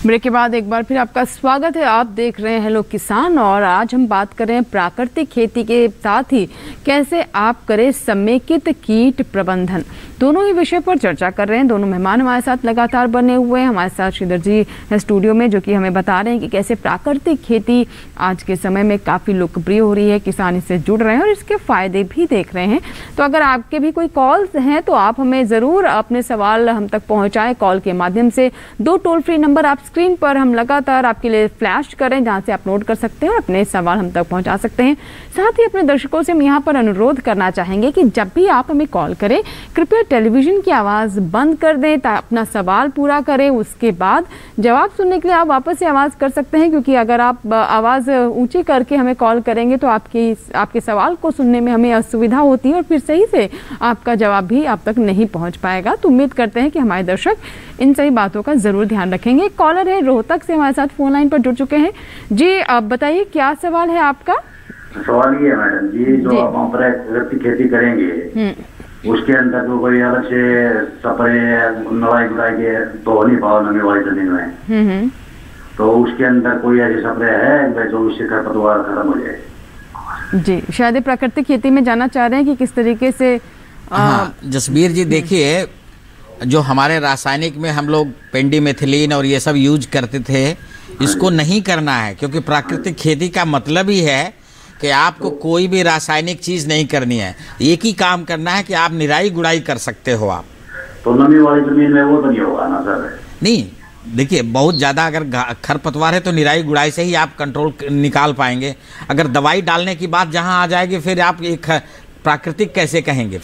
ब्रेक के बाद एक बार फिर आपका स्वागत है। आप देख रहे हैं हेलो किसान और आज हम बात कर रहे हैं प्राकृतिक खेती के साथ ही कैसे आप करें समेकित कीट प्रबंधन। दोनों ही विषय पर चर्चा कर रहे हैं। दोनों मेहमान हमारे साथ लगातार बने हुए हैं। हमारे साथ श्रीधर जी है स्टूडियो में, जो कि हमें बता रहे हैं कि कैसे प्राकृतिक खेती आज के समय में काफ़ी लोकप्रिय हो रही है, किसान इससे जुड़ रहे हैं और इसके फायदे भी देख रहे हैं। तो अगर आपके भी कोई कॉल्स हैं तो आप हमें ज़रूर अपने सवाल हम तक पहुँचाएँ कॉल के माध्यम से। 2 टोल फ्री नंबर आप स्क्रीन पर हम लगातार आपके लिए फ्लैश करें, जहां से आप नोट कर सकते हैं और अपने सवाल हम तक पहुंचा सकते हैं। साथ ही अपने दर्शकों से हम यहां पर अनुरोध करना चाहेंगे कि जब भी आप हमें कॉल करें, कृपया टेलीविजन की आवाज़ बंद कर दें, अपना सवाल पूरा करें। उसके बाद जवाब सुनने के लिए आप वापस से आवाज़ कर सकते हैं, क्योंकि अगर आप आवाज़ ऊँची करके हमें कॉल करेंगे तो आपके सवाल को सुनने में हमें असुविधा होती है और फिर सही से आपका जवाब भी आप तक नहीं पहुँच पाएगा। तो उम्मीद करते हैं कि हमारे दर्शक इन सही बातों का ज़रूर ध्यान रखेंगे। कॉलर है रोहतक से हमारे साथ फोन लाइन पर जुड़ चुके हैं जी। आप बताइए क्या सवाल है आपका? सवाल ये है मैडम जी, जो हम प्राकृतिक खेती करेंगे उसके अंदर तो कोई अलग से स्प्रे नवाई गुड़ाई के तो नहीं पाओ नमी वाली जमीन में, तो उसके अंदर कोई ऐसी स्प्रे है जो उससे खरपतवार खत्म हो जाए? जी, शायद प्राकृतिक खेती में जानना चाह रहे हैं कि किस तरीके से। हाँ जसबीर जी, देखिए जो हमारे रासायनिक में हम लोग पेंडीमेथिलीन और ये सब यूज करते थे, इसको नहीं करना है, क्योंकि प्राकृतिक खेती का मतलब ही है कि आपको कोई भी रासायनिक चीज़ नहीं करनी है। एक ही काम करना है कि आप निराई गुड़ाई कर सकते हो आप। तो नमी वाली जमीन में वो तो नहीं होगा ना सर? नहीं, देखिए बहुत ज़्यादा अगर खरपतवार है तो निराई गुड़ाई से ही आप कंट्रोल निकाल पाएंगे। अगर दवाई डालने की बात जहाँ आ जाएगी, फिर आप एक प्राकृतिक कैसे कहेंगे?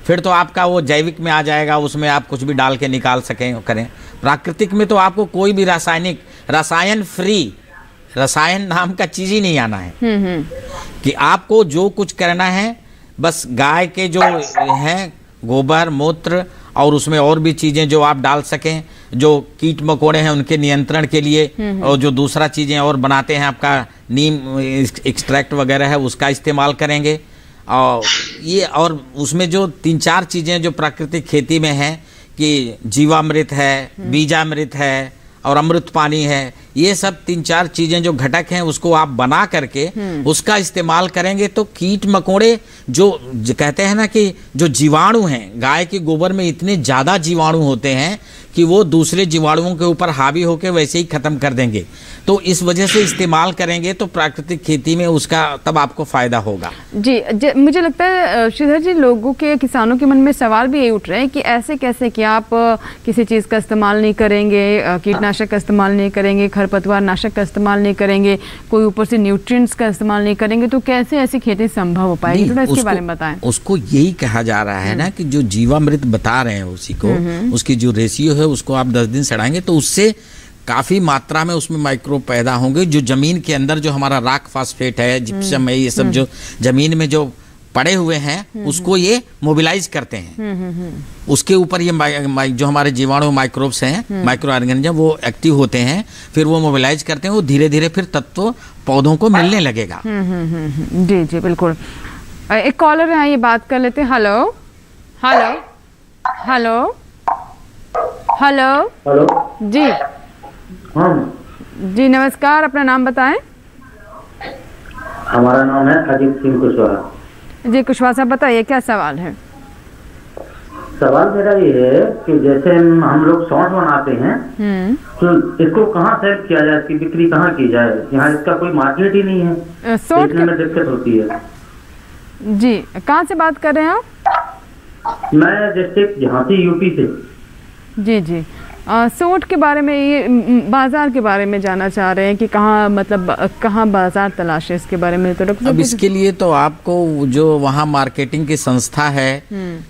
फिर तो आपका वो जैविक में आ जाएगा, उसमें आप कुछ भी डाल के निकाल सकें करें। प्राकृतिक में तो आपको कोई भी रसायन फ्री, रसायन नाम का चीज़ ही नहीं आना है। कि आपको जो कुछ करना है बस गाय के जो हैं गोबर मूत्र और उसमें और भी चीज़ें जो आप डाल सकें, जो कीट मकोड़े हैं उनके नियंत्रण के लिए, और जो दूसरा चीज़ें और बनाते हैं आपका नीम एक्सट्रैक्ट वगैरह है उसका इस्तेमाल करेंगे। और ये और उसमें जो 3-4 चीज़ें जो प्राकृतिक खेती में हैं कि जीवामृत है, बीजामृत है और अमृत पानी है, ये सब 3-4 चीज़ें जो घटक हैं उसको आप बना करके उसका इस्तेमाल करेंगे तो कीट मकोड़े जो कहते हैं ना कि जो जीवाणु हैं, गाय के गोबर में इतने ज़्यादा जीवाणु होते हैं कि वो दूसरे जीवाणुओं के ऊपर हावी होकर वैसे ही ख़त्म कर देंगे। तो इस वजह से इस्तेमाल करेंगे तो प्राकृतिक खेती में उसका तब आपको फ़ायदा होगा। जी, मुझे लगता है श्रीधर जी, लोगों के, किसानों के मन में सवाल भी यही उठ रहे हैं कि ऐसे कैसे कि आप किसी चीज़ का इस्तेमाल नहीं करेंगे, कीटनाशक का इस्तेमाल नहीं करेंगे, खरपतवार नाशक का इस्तेमाल नहीं करेंगे, कोई ऊपर से न्यूट्रिएंट्स का इस्तेमाल नहीं करेंगे, तो कैसे ऐसी खेती संभव हो पाएगी? थोड़ा इसके बारे में बताएं। उसको यही कहा जा रहा है ना कि जो जीवामृत बता रहे हैं उसी को, उसकी जो रेशियो है उसको आप 10 दिन सड़ाएंगे तो उससे काफ़ी मात्रा में उसमें माइक्रोब पैदा होंगे। जो ज़मीन के अंदर जो हमारा राख फास्फेट है, जिप्सम है, ये सब जो ज़मीन में जो पड़े हुए हैं उसको ये मोबिलाइज करते हैं। उसके ऊपर ये जो हमारे जीवाणु माइक्रोब्स हैं, माइक्रो ऑर्गेनिज्म, वो एक्टिव होते हैं, फिर वो मोबिलाइज करते हैं, वो धीरे धीरे फिर तत्व पौधों को मिलने लगेगा। जी जी बिल्कुल। एक कॉलर है, ये बात कर लेते हैं। Hello hello hello hello hello जी। हाँ जी नमस्कार, अपना नाम बताएं। हमारा नाम है अजीत सिंह कुशवाहा। जी कुशवाहा साहब, बताइए क्या सवाल है? सवाल मेरा ये है कि जैसे हम लोग सौंठ बनाते हैं तो इसको कहाँ सेल किया जाए, इसकी बिक्री कहाँ की जाए? यहाँ इसका कोई मार्केट ही नहीं है, बेचने में दिक्कत होती है। जी, कहाँ से बात कर रहे हैं आप? मैं डिस्ट्रिक्ट झांसी यूपी से। जी जी, सोंठ के बारे में, ये बाजार के बारे में जानना चाह रहे हैं कि कहाँ, मतलब कहाँ बाजार तलाशे, इसके बारे में तो अब इसके लिए तो आपको जो वहाँ मार्केटिंग की संस्था है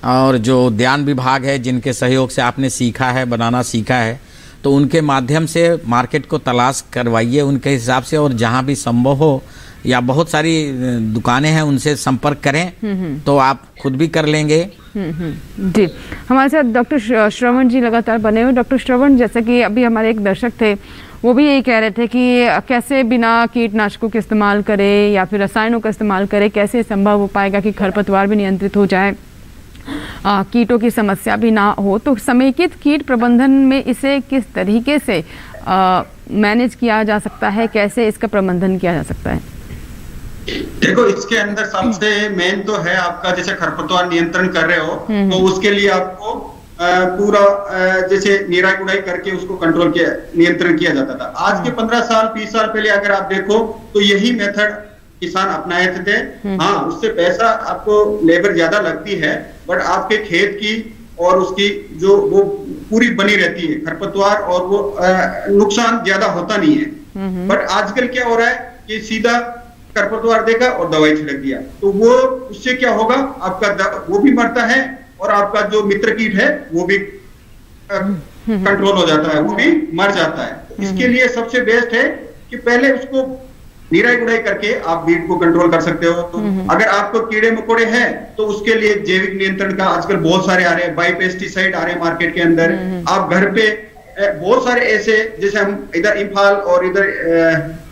और जो उद्यान विभाग है जिनके सहयोग से आपने सीखा है, बनाना सीखा है, तो उनके माध्यम से मार्केट को तलाश करवाइए उनके हिसाब से, और जहाँ भी संभव हो या बहुत सारी दुकानें हैं, उनसे संपर्क करें तो आप खुद भी कर लेंगे। जी, हमारे साथ डॉक्टर श्रवण जी लगातार बने हुए। डॉक्टर श्रवण, जैसे कि अभी हमारे एक दर्शक थे, वो भी यही कह रहे थे कि कैसे बिना कीटनाशकों के इस्तेमाल करें या फिर रसायनों का इस्तेमाल करें, कैसे संभव हो पाएगा कि खरपतवार भी नियंत्रित हो जाए, कीटों की समस्या भी ना हो। तो समेकित कीट प्रबंधन में इसे किस तरीके से मैनेज किया जा सकता है, कैसे इसका प्रबंधन किया जा सकता है? देखो, इसके अंदर सबसे मेन तो है आपका, जैसे खरपतवार नियंत्रण कर रहे हो तो उसके लिए आपको पूरा जैसे निराई गुड़ाई करके उसको कंट्रोल किया, नियंत्रण किया जाता था। आज के 15 साल 20 साल पहले अगर आप देखो तो यही मेथड किसान अपनाए थे। हाँ, उससे पैसा आपको लेबर ज्यादा लगती है, बट आपके खेत की और उसकी जो वो पूरी बनी रहती है खरपतवार, और वो नुकसान ज्यादा होता नहीं है। बट आजकल क्या हो रहा है कि सीधा खरपतवार देखा और दवाई छिड़क दिया, तो वो उससे क्या होगा, आपका वो भी मरता है और आपका जो मित्र कीट है वो भी कंट्रोल हो जाता है, वो भी मर जाता है। इसके लिए सबसे बेस्ट है कि पहले उसको निराई गुड़ाई करके आप वीड को कंट्रोल कर सकते हो। अगर आपको कीड़े मकोड़े हैं तो उसके लिए जैविक नियंत्रण का आजकल बहुत सारे आ रहे हैं, बायोपेस्टिसाइड आ रहे हैं मार्केट के अंदर। आप घर पे बहुत सारे ऐसे, जैसे हम इधर इम्फाल और इधर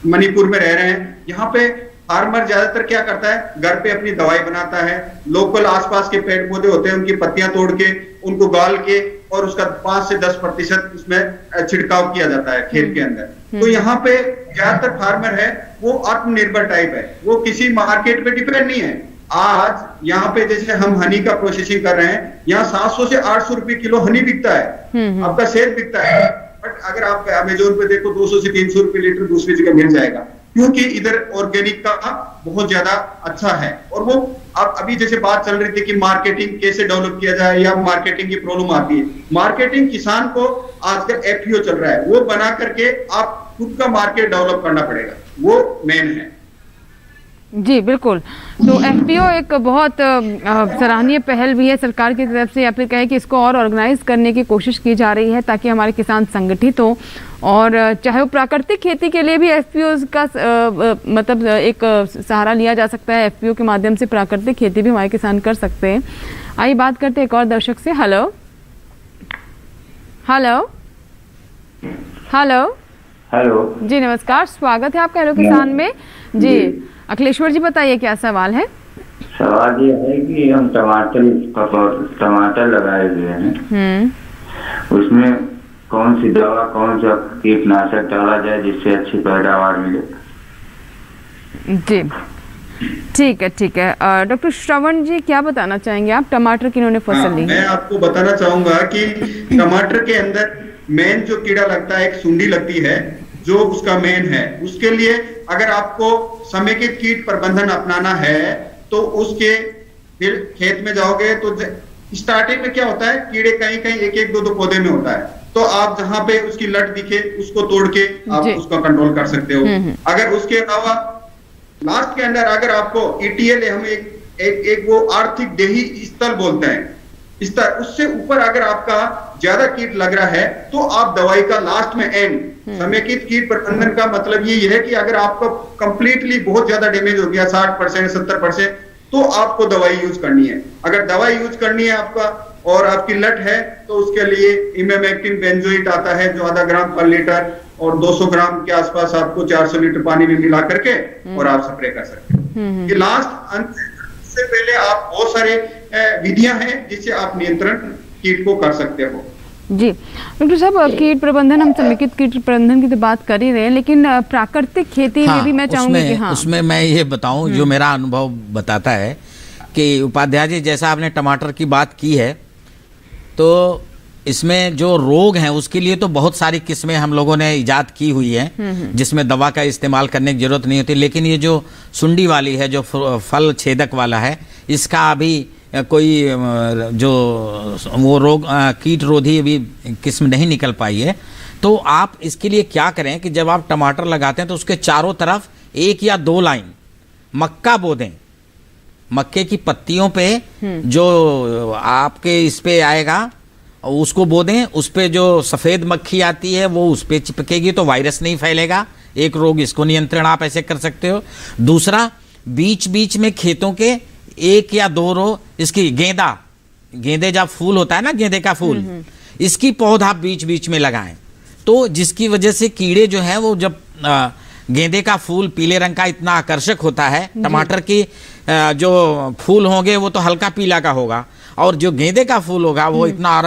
मणिपुर में रह रहे हैं, यहाँ पे फार्मर ज्यादातर क्या करता है, घर पे अपनी दवाई बनाता है। लोकल आसपास के पेड़ पौधे होते हैं, उनकी पत्तियां तोड़ के उनको गाल के और उसका 5 से 10% उसमें छिड़काव किया जाता है खेत के अंदर। तो यहाँ पे ज्यादातर फार्मर है वो आत्मनिर्भर टाइप है, वो किसी मार्केट पे डिपेंड नहीं है। आज यहाँ पे जैसे हम हनी का प्रोसेसिंग कर रहे हैं, यहाँ 700 से 800 रुपए किलो हनी बिकता है, आपका सेब बिकता है। बट अगर आप अमेजोन पे देखो 200 से 300 रुपए लीटर दूसरी जगह मिल जाएगा, क्योंकि इधर ऑर्गेनिक का बहुत ज्यादा अच्छा है। और वो आप अभी जैसे बात चल रही थी कि मार्केटिंग कैसे डेवलप किया जाए या मार्केटिंग की प्रॉब्लम आती है, मार्केटिंग किसान को आजकल एफपीओ चल रहा है, वो बना करके आप खुद का मार्केट डेवलप करना पड़ेगा, वो मेन है। जी बिल्कुल। तो एफपीओ एक बहुत सराहनीय पहल भी है सरकार की तरफ से, या फिर कहें कि इसको और ऑर्गेनाइज करने की कोशिश की जा रही है ताकि हमारे किसान संगठित हो, और चाहे वो प्राकृतिक खेती के लिए भी एफपीओ का मतलब एक सहारा लिया जा सकता है। एफपीओ के माध्यम से प्राकृतिक खेती भी हमारे किसान कर सकते हैं। आइए बात करते हैं एक और दर्शक से। हेलो हेलो हेलो हेलो जी नमस्कार, स्वागत है आपका हेलो किसान में। जी अखिलेश्वर जी बताइए क्या सवाल है? सवाल ये है कि हम टमाटर लगाए हुए हैं, उसमें कौन सी दवा, कौन सा कीटनाशक डाला जाए जिससे अच्छी पैदावार मिले? जी ठीक है ठीक है। डॉक्टर श्रवण जी क्या बताना चाहेंगे आप, टमाटर की इन्होंने फसल ली? मैं आपको बताना चाहूंगा कि टमाटर के अंदर मेन जो कीड़ा लगता है, एक सुंडी लगती है जो उसका मेन है। उसके लिए अगर आपको समेकित कीट प्रबंधन अपनाना है तो उसके फिर खेत में जाओगे तो स्टार्टिंग में क्या होता है, कीड़े कहीं कहीं एक एक दो दो पौधे में होता है, तो आप जहां पे उसकी लट दिखे उसको तोड़ के आप उसका कंट्रोल कर सकते हो। अगर उसके अलावा लास्ट के अंदर अगर आपको ईटीएल, हम एक वो आर्थिक देही स्थल बोलते हैं, स्तर उससे ऊपर अगर आपका ज्यादा कीट लग रहा है तो आप दवाई का लास्ट में एंड समेकित कीट प्रबंधन का मतलब ये है कि अगर आपका कंप्लीटली बहुत ज्यादा डैमेज हो गया 60% 70%, तो आपको दवाई यूज करनी है। अगर दवाई यूज करनी है आपका और आपकी लट है तो उसके लिए इमेमेक्टिन बेंजोइट आता है जो आधा ग्राम पर लीटर और 200 ग्राम के आसपास आपको 400 लीटर पानी में मिला करके और आप स्प्रे कर सकते हैं। ये लास्ट अंत से पहले आप बहुत सारे विधियां हैं जिससे आप नियंत्रण कीट को कर सकते हो। जी डॉक्टर साहब, कीट प्रबंधन, हम समेकित कीट प्रबंधन की तो बात कर ही रहे हैं, लेकिन प्राकृतिक खेती में भी मैं चाहूंगी कि उसमें मैं ये बताऊं जो मेरा अनुभव बताता है कि उपाध्याय जी, जैसा आपने टमाटर की बात की है, तो इसमें जो रोग हैं उसके लिए तो बहुत सारी किस्में हम लोगों ने इजाद की हुई हैं जिसमें दवा का इस्तेमाल करने की जरूरत नहीं होती। लेकिन ये जो सुंडी वाली है, जो फल छेदक वाला है, इसका अभी कोई जो वो रोग कीट रोधी अभी किस्म नहीं निकल पाई है। तो आप इसके लिए क्या करें कि जब आप टमाटर लगाते हैं तो उसके चारों तरफ 1 या 2 लाइन मक्का बो दें। मक्के की पत्तियों पे जो आपके इस पे आएगा उसको बो दें, उस पे जो सफ़ेद मक्खी आती है वो उस पे चिपकेगी तो वायरस नहीं फैलेगा, एक रोग इसको नियंत्रण आप ऐसे कर सकते हो। दूसरा, बीच बीच में खेतों के 1 या 2 रो इसकी गेंदे जब फूल होता है ना, गेंदे का फूल, इसकी पौधा आप बीच बीच में लगाएं, तो जिसकी वजह से कीड़े जो है वो जब गेंदे का फूल पीले रंग का इतना आकर्षक होता है, टमाटर की जो फूल होंगे वो तो हल्का पीला का होगा, और जो गेंदे का फूल होगा वो इतना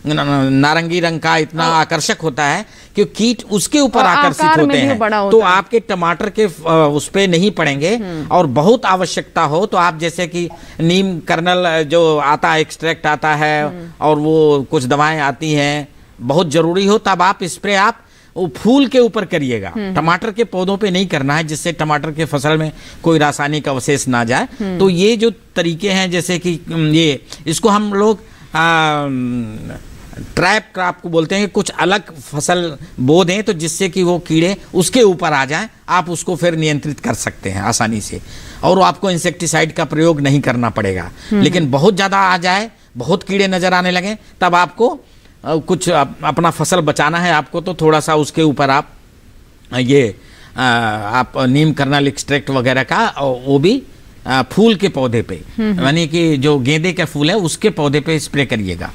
नारंगी रंग का इतना आकर्षक होता है कि कीट उसके ऊपर आकर्षित होते हैं, तो आपके टमाटर के उस पे नहीं पड़ेंगे। और बहुत आवश्यकता हो तो आप जैसे कि नीम कर्नल जो आता है, एक्सट्रैक्ट आता है, और वो कुछ दवाएं आती हैं, बहुत जरूरी हो तब आप स्प्रे आप वो फूल के ऊपर करिएगा, टमाटर के पौधों पे नहीं करना है, जिससे टमाटर के फसल में कोई रासायनिक अवशेष ना जाए। तो ये जो तरीके हैं, जैसे कि ये इसको हम लोग ट्रैप क्रॉप को बोलते हैं, कुछ अलग फसल बो दें तो जिससे कि वो कीड़े उसके ऊपर आ जाएं, आप उसको फिर नियंत्रित कर सकते हैं आसानी से, और आपको इंसेक्टिसाइड का प्रयोग नहीं करना पड़ेगा। लेकिन बहुत ज़्यादा आ जाए, बहुत कीड़े नजर आने लगे, तब आपको कुछ अपना फसल बचाना है आपको, तो थोड़ा सा उसके ऊपर आप ये आप नीम कर्नल एक्सट्रैक्ट वगैरह का, वो भी फूल के पौधे पे, यानी कि जो गेंदे के फूल है उसके पौधे पे स्प्रे करिएगा,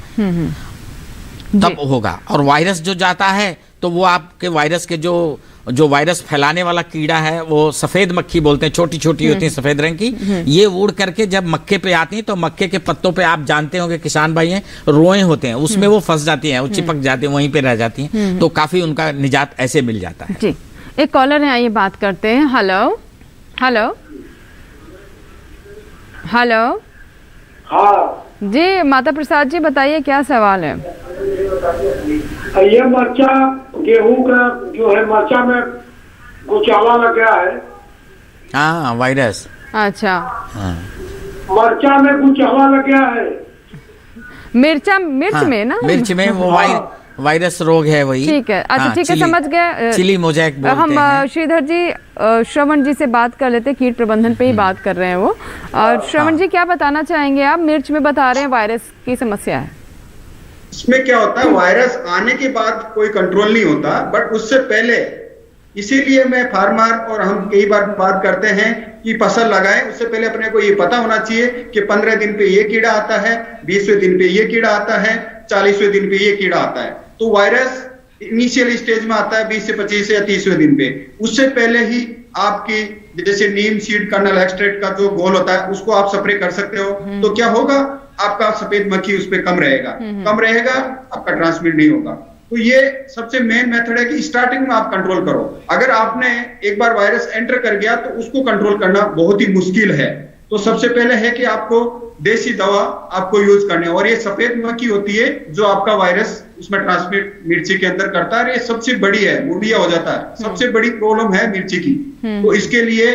तब होगा। और वायरस जो जाता है तो वो आपके वायरस के जो वायरस फैलाने वाला कीड़ा है, वो सफेद मक्खी बोलते हैं, छोटी छोटी होती है सफेद रंग की, ये उड़ करके जब मक्के पे आती हैं तो मक्के के पत्तों पे आप जानते होंगे किसान भाई हैं, रोए होते हैं, उसमें वो फंस जाती हैं, वो चिपक जाती हैं, वहीं पे रह जाती हैं, तो काफी उनका निजात ऐसे मिल जाता है। जी, एक कॉलर है, आइए बात करते हैं। Hello hello hello. हाँ जी, माता प्रसाद जी बताइए क्या सवाल है? ये मर्चा गेहूं का जो है, मर्चा में गुचाला लग गया है। हाँ, वायरस। अच्छा, मर्चा में गुचाला लग गया है। मिर्च में ना, मिर्च में वो वायरस रोग है वही। ठीक है, अच्छा ठीक है, समझ गए। चिली मोजैक बोलते हैं। हम श्रीधर जी, श्रवण जी से बात कर लेते, कीट प्रबंधन पे ही बात कर रहे हैं वो। और श्रवण जी क्या बताना चाहेंगे आप? मिर्च में बता रहे हैं वायरस की समस्या है। इसमें क्या होता है, वायरस आने के बाद कोई कंट्रोल नहीं होता, बट उससे पहले, इसीलिए मैं फार्मर और हम कई बार बात करते हैं कि फसल लगाएं, उससे पहले अपने को ये पता होना चाहिए कि 15 दिन पे ये कीड़ा आता है, 20वें दिन पे ये कीड़ा आता है, 40वें दिन पे ये कीड़ा आता है। तो वायरस इनिशियल स्टेज में आता है 20 से 25 या 30वें दिन पे। उससे पहले ही आपकी जैसे नीम सीड कर्नल एक्सट्रैक्ट का जो घोल होता है उसको आप स्प्रे कर सकते हो, तो क्या होगा, आपका सफेद मक्खी उस पर कम रहेगा, आपका ट्रांसमिट नहीं होगा। तो ये सबसे मेन मेथड है कि स्टार्टिंग में आप कंट्रोल करो। अगर आपने एक बार वायरस एंटर कर गया तो उसको कंट्रोल करना बहुत ही मुश्किल है। तो सबसे पहले है कि आपको देसी दवा आपको यूज करनी है, और ये सफेद मक्खी होती है जो आपका वायरस उसमें ट्रांसमिट मिर्ची के अंदर करता है। ये सबसे बड़ी है, मुड़िया हो जाता है, सबसे बड़ी प्रॉब्लम है मिर्ची की। तो इसके लिए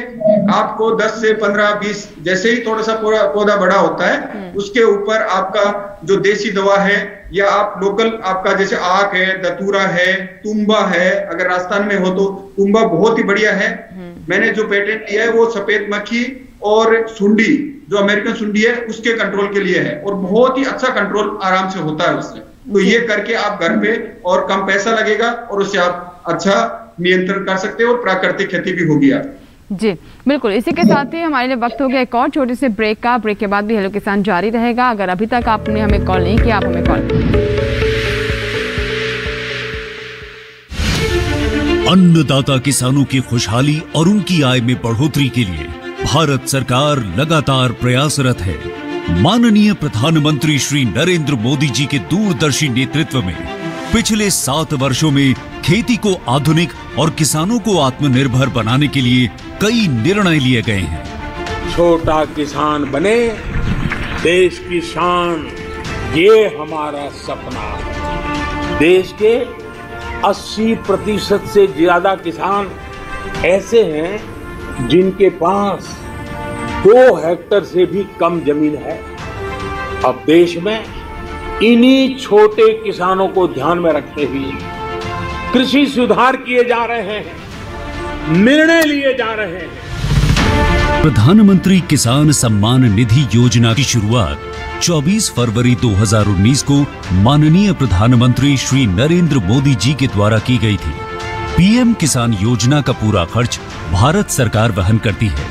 आपको 10 से 15-20, जैसे ही थोड़ा सा पौधा बड़ा होता है उसके ऊपर आपका जो देसी दवा है, या आप लोकल आपका जैसे आक है, दतूरा है, तुम्बा है, अगर राजस्थान में हो तो तुम्बा बहुत ही बढ़िया है। मैंने जो पेटेंट लिया है वो सफेद मक्खी और सुंडी, जो अमेरिकन सुंडी है, उसके कंट्रोल के लिए है, और बहुत ही अच्छा कंट्रोल आराम से होता है उससे। तो ये करके आप घर पे, और कम पैसा लगेगा, और उससे आप अच्छा नियंत्रण कर सकते हो, और प्राकृतिक खेती भी होगी आप। जी बिल्कुल। इसी के साथ ही हमारे लिए वक्त हो गया एक और छोटे से ब्रेक का। ब्रेक के बाद भी हेलो किसान जारी रहेगा। अगर अभी तक आपने हमें कॉल नहीं किया, आप हमें कॉल करें। अन्नदाता किसानों की खुशहाली और उनकी आय में बढ़ोतरी के लिए भारत सरकार लगातार प्रयासरत है। माननीय प्रधानमंत्री श्री नरेंद्र मोदी जी के दूरदर्शी नेतृत्व में पिछले 7 वर्षों में खेती को आधुनिक और किसानों को आत्मनिर्भर बनाने के लिए कई निर्णय लिए गए हैं। छोटा किसान बने देश की शान, ये हमारा सपना है। देश के 80% से ज्यादा किसान ऐसे हैं जिनके पास 2 हेक्टेयर से भी कम जमीन है। अब देश में इन्हीं छोटे किसानों को ध्यान में रखते हुए कृषि सुधार किए जा रहे हैं, निर्णय लिए जा रहे हैं। प्रधानमंत्री किसान सम्मान निधि योजना की शुरुआत 24 फरवरी 2019 को माननीय प्रधानमंत्री श्री नरेंद्र मोदी जी के द्वारा की गई थी। पीएम किसान योजना का पूरा खर्च भारत सरकार वहन करती है।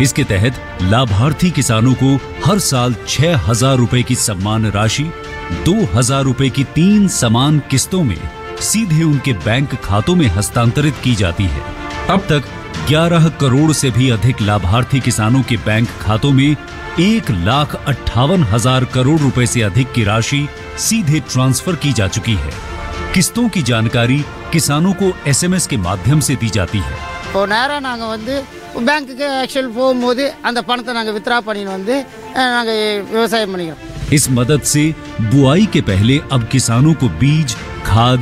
इसके तहत लाभार्थी किसानों को हर साल 6,000 रुपए की सम्मान राशि 2,000 रुपए की 3 समान किस्तों में सीधे उनके बैंक खातों में हस्तांतरित की जाती है। अब तक 11 करोड़ से भी अधिक लाभार्थी किसानों के बैंक खातों में 1,58,000 करोड़ रुपए से अधिक की राशि सीधे ट्रांसफर की जा चुकी है। किस्तों की जानकारी किसानों को एसएमएस के माध्यम से दी जाती है। இப்போ நேரா நாங்க வந்து பேங்க்குக்கு ஆக்சுவல் போகும்போது அந்த பணத்தை நாங்க வித்ரா பண்ணிட்டு வந்து நாங்க விவசாயம் பண்ணிக்கிறோம்। इस मदद से बुआई के पहले अब किसानों को बीज, खाद,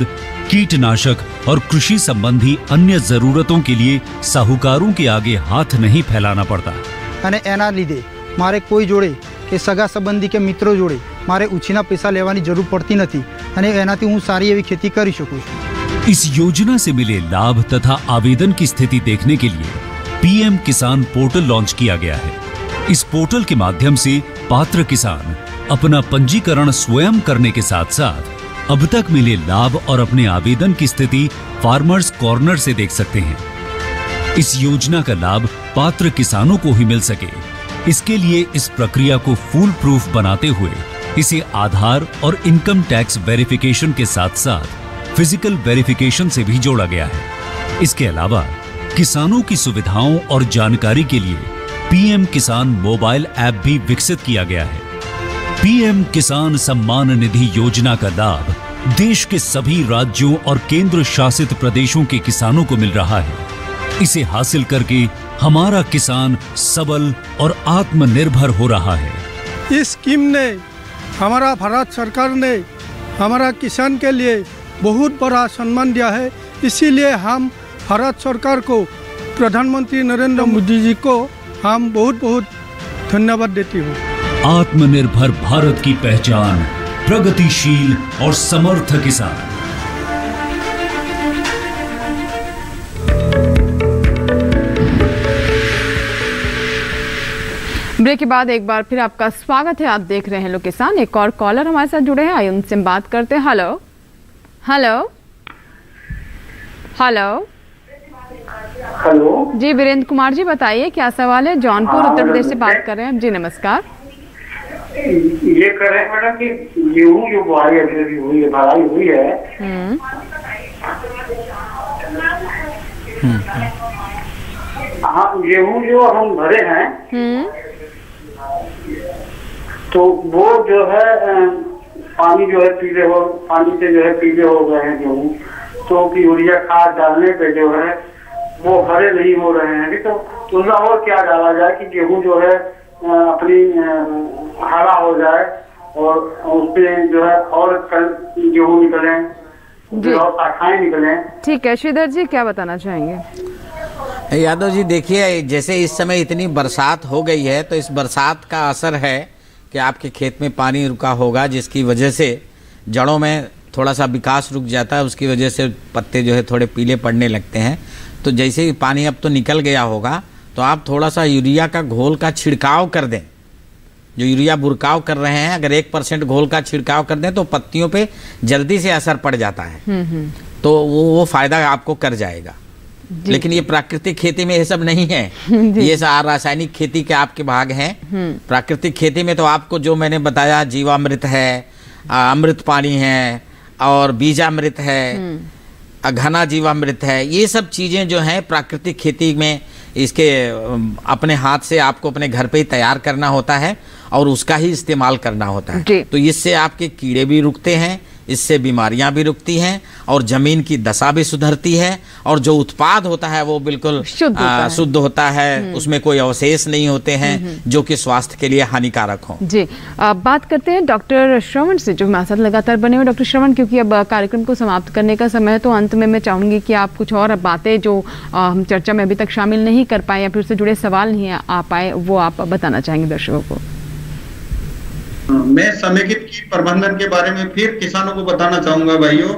कीटनाशक और कृषि संबंधी अन्य जरूरतों के लिए साहूकारों के आगे हाथ नहीं फैलाना पड़ता। અને એના લીધે મારે કોઈ જોડે કે સગા સંબંધી કે મિત્રો જોડે મારે ઉછીના પૈસા લેવાની જરૂર પડતી નથી અને એનાથી હું સારી એવી खेती કરી શકું છું। इस योजना से मिले लाभ तथा आवेदन की स्थिति देखने के लिए पीएम किसान पोर्टल लॉन्च किया गया है। इस पोर्टल के माध्यम से पात्र किसान अपना पंजीकरण स्वयं करने के साथ साथ अब तक मिले लाभ और अपने आवेदन की स्थिति फार्मर्स कॉर्नर से देख सकते हैं। इस योजना का लाभ पात्र किसानों को ही मिल सके, इसके लिए इस प्रक्रिया को फूल प्रूफ बनाते हुए इसे आधार और इनकम टैक्स वेरिफिकेशन के साथ साथ फिजिकल वेरिफिकेशन से भी जोड़ा गया है। इसके अलावा किसानों की सुविधाओं और जानकारी के लिए पीएम किसान मोबाइल ऐप भी विकसित किया गया है। पीएम किसान सम्मान निधि योजना का लाभ देश के सभी राज्यों और केंद्र शासित प्रदेशों के किसानों को मिल रहा है। इसे हासिल करके हमारा किसान सबल और आत्मनिर्भर हो रहा है। इस स्कीम ने हमारा भारत सरकार ने हमारा किसान के लिए बहुत बड़ा सम्मान दिया है। इसीलिए हम भारत सरकार को, प्रधानमंत्री नरेंद्र मोदी जी को हम बहुत बहुत धन्यवाद देती हूँ। आत्मनिर्भर भारत की पहचान प्रगतिशील और समर्थ किसान। ब्रेक के बाद एक बार फिर आपका स्वागत है। आप देख रहे हैं हेलो किसान। एक और कॉलर हमारे साथ जुड़े हैं, आइए उनसे बात करते हैं। हेलो हेलो हेलो हेलो जी, वीरेंद्र कुमार जी बताइए क्या सवाल है। जौनपुर उत्तर प्रदेश से बात कर रहे हैं जी। नमस्कार। ये कह रहे हैं मैडम कि गेहूँ जो बुआई अभी हुई है, भराई हुई है, हाँ गेहूँ जो हम भरे हैं तो वो जो है पानी जो है पीले हो, पानी से जो है पीले हो गए हैं गेहूँ, तो यूरिया खाद डालने पे जो है वो हरे नहीं हो रहे हैं। तो उसमें और क्या डाला जाए कि गेहूँ जो है अपनी हरा हो जाए और उसपे जो है और गेहूँ निकले और शाखाएं निकले। ठीक है, श्रीधर जी क्या बताना चाहेंगे? यादव जी देखिए, जैसे इस समय इतनी बरसात हो गई है तो इस बरसात का असर है कि आपके खेत में पानी रुका होगा, जिसकी वजह से जड़ों में थोड़ा सा विकास रुक जाता है, उसकी वजह से पत्ते जो है थोड़े पीले पड़ने लगते हैं। तो जैसे ही पानी अब तो निकल गया होगा तो आप थोड़ा सा यूरिया का घोल का छिड़काव कर दें। जो यूरिया बुरकाव कर रहे हैं, अगर 1% घोल का छिड़काव कर दें तो पत्तियों पे जल्दी से असर पड़ जाता है, तो वो फायदा आपको कर जाएगा। लेकिन ये प्राकृतिक खेती में ये सब नहीं है, ये सब रासायनिक खेती के आपके भाग हैं। प्राकृतिक खेती में तो आपको जो मैंने बताया, जीवामृत है, अमृत पानी है और बीजामृत है, घना जीवामृत है, ये सब चीजें जो हैं प्राकृतिक खेती में इसके अपने हाथ से आपको अपने घर पे ही तैयार करना होता है और उसका ही इस्तेमाल करना होता है। तो इससे आपके कीड़े भी रुकते हैं, इससे बीमारियां भी रुकती हैं और जमीन की दशा भी सुधरती है और जो उत्पाद होता है वो बिल्कुल शुद्ध होता है। उसमें कोई अवशेष नहीं होते हैं जो कि स्वास्थ्य के लिए हानिकारक हो। जी, बात करते हैं डॉक्टर श्रवण से जो हमारे साथ लगातार बने हुए। डॉक्टर श्रवण, क्योंकि अब कार्यक्रम को समाप्त करने का समय है तो अंत में मैं चाहूंगी कि आप कुछ और बातें जो हम चर्चा में अभी तक शामिल नहीं कर पाए या फिर उससे जुड़े सवाल नहीं आ पाए, वो आप बताना चाहेंगे दर्शकों को। मैं समेकित कीट प्रबंधन के बारे में फिर किसानों को बताना चाहूंगा भाइयों।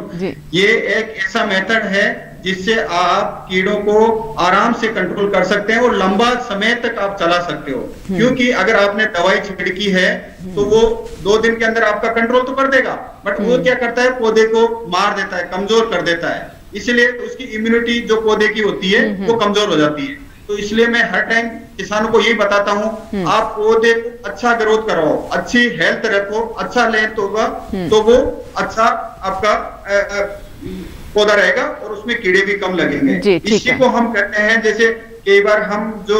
ये एक ऐसा मेथड है जिससे आप कीड़ों को आराम से कंट्रोल कर सकते हैं और लंबा समय तक आप चला सकते हो। क्योंकि अगर आपने दवाई छिड़की है तो वो 2 दिन के अंदर आपका कंट्रोल तो कर देगा, बट वो क्या करता है, पौधे को मार देता है, कमजोर कर देता है। इसलिए उसकी इम्यूनिटी जो पौधे की होती है वो कमजोर हो जाती है। तो इसलिए मैं हर टाइम किसानों को यही बताता हूँ, आप पौधे को अच्छा ग्रोथ करवाओ, अच्छी हेल्थ रखो, अच्छा लेंथ होगा तो वो अच्छा आपका पौधा रहेगा और उसमें कीड़े भी कम लगेंगे। इसी को हम कहते हैं, जैसे कई बार हम जो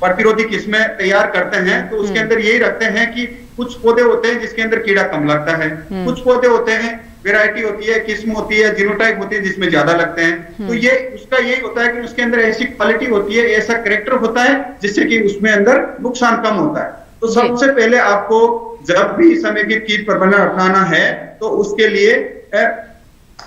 प्रतिरोधी किस्में तैयार करते हैं तो उसके अंदर यही रखते हैं कि कुछ पौधे होते हैं जिसके अंदर कीड़ा कम लगता है, कुछ पौधे होते हैं, वेराइटी होती है, किस्म होती है, जीनोटाइप होती है जिसमें ज्यादा लगते हैं। तो ये उसका यही होता है कि उसके अंदर ऐसी क्वालिटी होती है, ऐसा कैरेक्टर होता है जिससे कि उसमें अंदर नुकसान कम होता है। तो सबसे पहले आपको जब भी समेकित कीट प्रबंधन अपनाना है तो उसके लिए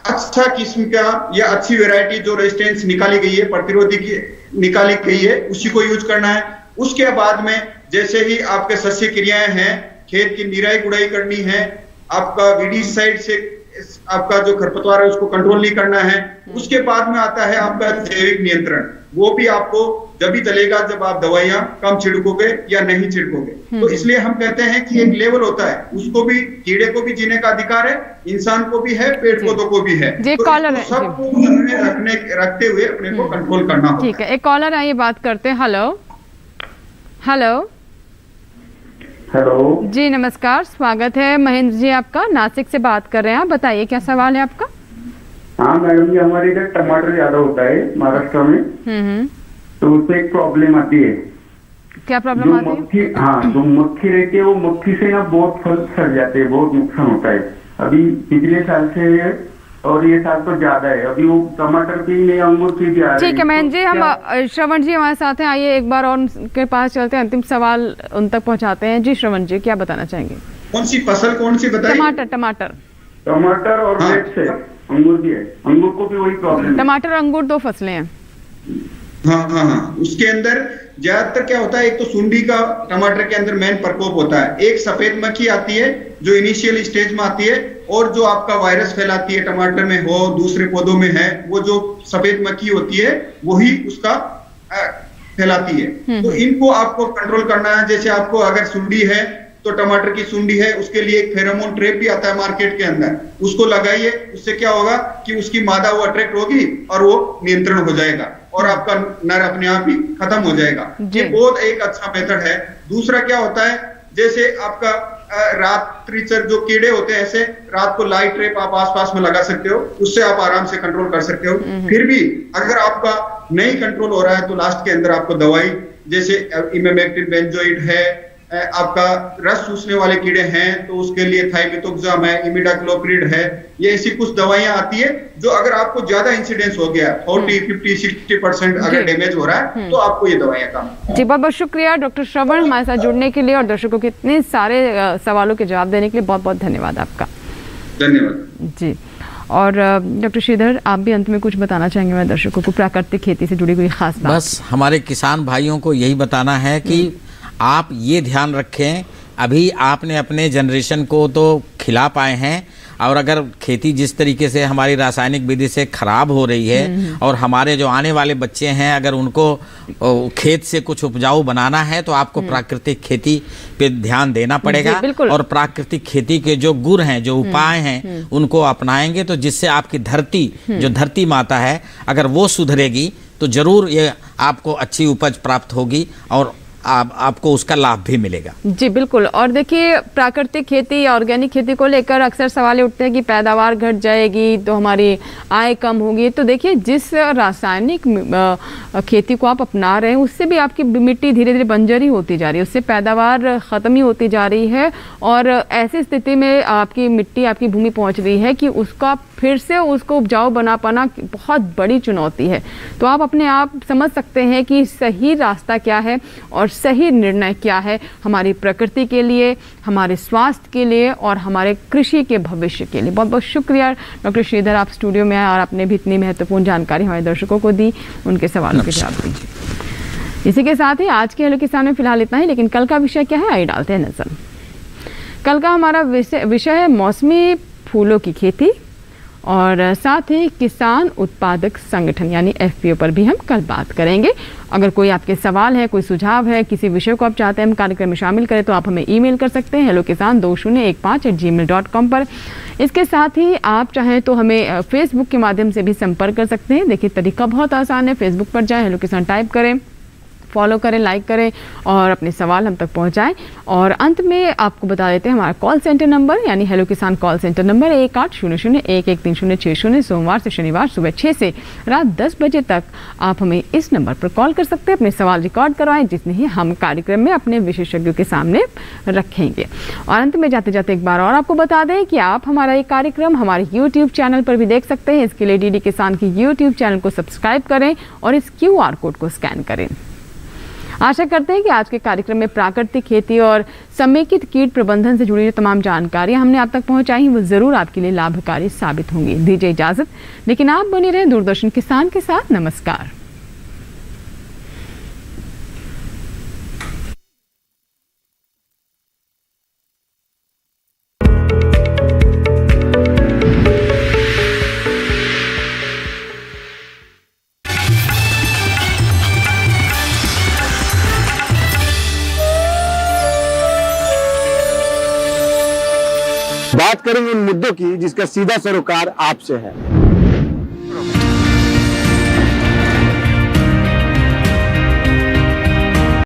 अच्छा किस्म का या अच्छी वेराइटी जो रेजिस्टेंस निकाली गई है, प्रतिरोधी की निकाली गई है, उसी को यूज करना है। उसके बाद में जैसे ही आपके सस्य क्रियाएं हैं, खेत की निराई गुड़ाई करनी है, आपका वीडीसाइड से आपका जो खरपतवार है उसको कंट्रोल नहीं करना है। उसके बाद में आता है आपका जैविक नियंत्रण, वो भी आपको जब भी चलेगा जब आप दवाइयां कम छिड़कोगे या नहीं छिड़कोगे। तो इसलिए हम कहते हैं कि एक लेवल होता है, उसको भी, कीड़े को भी जीने का अधिकार है, इंसान को भी है, पेड़ पौधों को भी है। तो सबको रखते हुए अपने को कंट्रोल करना होगा। ठीक है, एक कॉलर आइए बात करते हैं। हेलो हेलो हेलो जी, नमस्कार, स्वागत है महेंद्र जी आपका, नासिक से बात कर रहे हैं। आप बताइए क्या सवाल है आपका? हाँ मैडम जी, हमारे इधर टमाटर ज्यादा होता है महाराष्ट्र में, तो उससे एक प्रॉब्लम आती है। क्या प्रॉब्लम आती है? हाँ, जो मक्खी रहती है वो मक्खी से ना बहुत फल सड़ जाते हैं, बहुत नुकसान होता है। अभी पिछले साल से और ये साल तो ज्यादा है, अभी वो टमाटर की नहीं, अंगूर की भी आ रही है। ठीक है महेंद्र जी, हम श्रवण जी हमारे साथ हैं, आइए एक बार और उनके पास चलते हैं, अंतिम सवाल उन तक पहुंचाते हैं। जी श्रवण जी, क्या बताना चाहेंगे? कौन सी फसल, कौन सी बताइए? टमाटर। टमाटर टमाटर और रेड से अंगूर भी है, अंगूर को भी वही प्रॉब्लम। टमाटर अंगूर दो फसलें हैं। हाँ, उसके अंदर ज्यादातर क्या होता है, एक तो सुंडी का टमाटर के अंदर मेन प्रकोप होता है, एक सफेद मक्खी आती है जो इनिशियल स्टेज में आती है, और जो आपका वायरस फैलाती है टमाटर में हो, दूसरे पौधों में है, वो जो सफेद मक्खी होती है वही उसका फैलाती है। तो इनको आपको कंट्रोल करना है। जैसे आपको अगर सुंडी है तो टमाटर की सुंडी है, उसके लिए एक फेरोमोन ट्रैप भी आता है मार्केट के अंदर, उसको लगाइए। उससे क्या होगा कि उसकी मादा वो अट्रैक्ट होगी और वो नियंत्रण हो जाएगा और आपका नर अपने आप ही खत्म हो जाएगा। ये बहुत एक अच्छा मेथड है। दूसरा क्या होता है, जैसे आपका रात्रिचर जो कीड़े होते हैं, ऐसे रात को लाइट ट्रैप आप आसपास में लगा सकते हो, उससे आप आराम से कंट्रोल कर सकते हो। फिर भी अगर आपका नहीं कंट्रोल हो रहा है तो लास्ट के अंदर आपको दवाई, जैसे इमेमेक्टिन बेंजोइड है, आपका रस चूसने वाले कीड़े हैं तो उसके लिए थाइमेथोक्साम है, इमिडाक्लोप्रिड है, ये ऐसी कुछ दवाइयां आती है जो अगर आपको ज्यादा इंसिडेंस हो गया 40, 50, 60% अगर डैमेज हो रहा है तो आपको ये दवाइयां काम। जी, बहुत बहुत शुक्रिया डॉक्टर श्रवण हमारे साथ जुड़ने के लिए और दर्शकों के इतने सारे सवालों के जवाब देने के लिए बहुत बहुत धन्यवाद आपका। धन्यवाद जी। और डॉक्टर श्रीधर, आप भी अंत में कुछ बताना चाहेंगे मेरे दर्शकों को प्राकृतिक खेती से जुड़ी कोई खास बात? बस हमारे किसान भाइयों को यही बताना है कि आप ये ध्यान रखें, अभी आपने अपने जनरेशन को तो खिला पाए हैं, और अगर खेती जिस तरीके से हमारी रासायनिक विधि से खराब हो रही है और हमारे जो आने वाले बच्चे हैं अगर उनको खेत से कुछ उपजाऊ बनाना है तो आपको प्राकृतिक खेती पे ध्यान देना पड़ेगा। और प्राकृतिक खेती के जो गुण हैं, जो उपाय हैं, उनको अपनाएंगे तो जिससे आपकी धरती, जो धरती माता है, अगर वो सुधरेगी तो जरूर ये आपको अच्छी उपज प्राप्त होगी और आपको उसका लाभ भी मिलेगा। जी बिल्कुल। और देखिए, प्राकृतिक खेती, ऑर्गेनिक खेती को लेकर अक्सर सवाल उठते हैं कि पैदावार घट जाएगी तो हमारी आय कम होगी। तो देखिए, जिस रासायनिक खेती को आप अपना रहे हैं उससे भी आपकी मिट्टी धीरे धीरे बंजर ही होती जा रही है, उससे पैदावार ख़त्म ही होती जा रही है। और ऐसी स्थिति में आपकी मिट्टी, आपकी भूमि पहुँच रही है कि उसका फिर से उसको उपजाऊ बना पाना बहुत बड़ी चुनौती है। तो आप अपने आप समझ सकते हैं कि सही रास्ता क्या है और सही निर्णय क्या है हमारी प्रकृति के लिए, हमारे स्वास्थ्य के लिए और हमारे कृषि के भविष्य के लिए। बहुत बहुत शुक्रिया डॉक्टर श्रीधर, आप स्टूडियो में आए और आपने भी इतनी महत्वपूर्ण जानकारी हमारे दर्शकों को दी, उनके सवालों के जवाब दीजिए। इसी के साथ ही आज के हेलो किसान में फिलहाल इतना ही, लेकिन कल का विषय क्या है, आइए डालते हैं नजर। कल का हमारा विषय है मौसमी फूलों की खेती और साथ ही किसान उत्पादक संगठन यानी FPO पर भी हम कल बात करेंगे। अगर कोई आपके सवाल है, कोई सुझाव है, किसी विषय को आप चाहते हैं हम कार्यक्रम में शामिल करें तो आप हमें ईमेल कर सकते हैं hellokisan2015@gmail.com पर। इसके साथ ही आप चाहें तो हमें फेसबुक के माध्यम से भी संपर्क कर सकते हैं। देखिए तरीका बहुत आसान है, फेसबुक पर जाएं, हेलो किसान टाइप करें, फॉलो करें, लाइक करें और अपने सवाल हम तक पहुंचाएं। और अंत में आपको बता देते हैं हमारा कॉल सेंटर नंबर यानी हेलो किसान कॉल सेंटर नंबर 1800113060 सोमवार से शनिवार सुबह 6 से रात 10 बजे तक आप हमें इस नंबर पर कॉल कर सकते हैं। अपने सवाल रिकॉर्ड करवाएं जितने ही हम कार्यक्रम में अपने विशेषज्ञों के सामने रखेंगे। और अंत में जाते जाते एक बार और आपको बता दें कि आप हमारा ये कार्यक्रम हमारे YouTube चैनल पर भी देख सकते हैं। इसके लिए DD किसान की YouTube चैनल को सब्सक्राइब करें और इस QR कोड को स्कैन करें। आशा करते हैं कि आज के कार्यक्रम में प्राकृतिक खेती और समेकित कीट प्रबंधन से जुड़ी जो तमाम जानकारियां हमने आप तक पहुंचाई वो जरूर आपके लिए लाभकारी साबित होंगी। दीजिए इजाजत, लेकिन आप बने रहें दूरदर्शन किसान के साथ। नमस्कार। बात करेंगे उन मुद्दों की जिसका सीधा सरोकार आपसे है।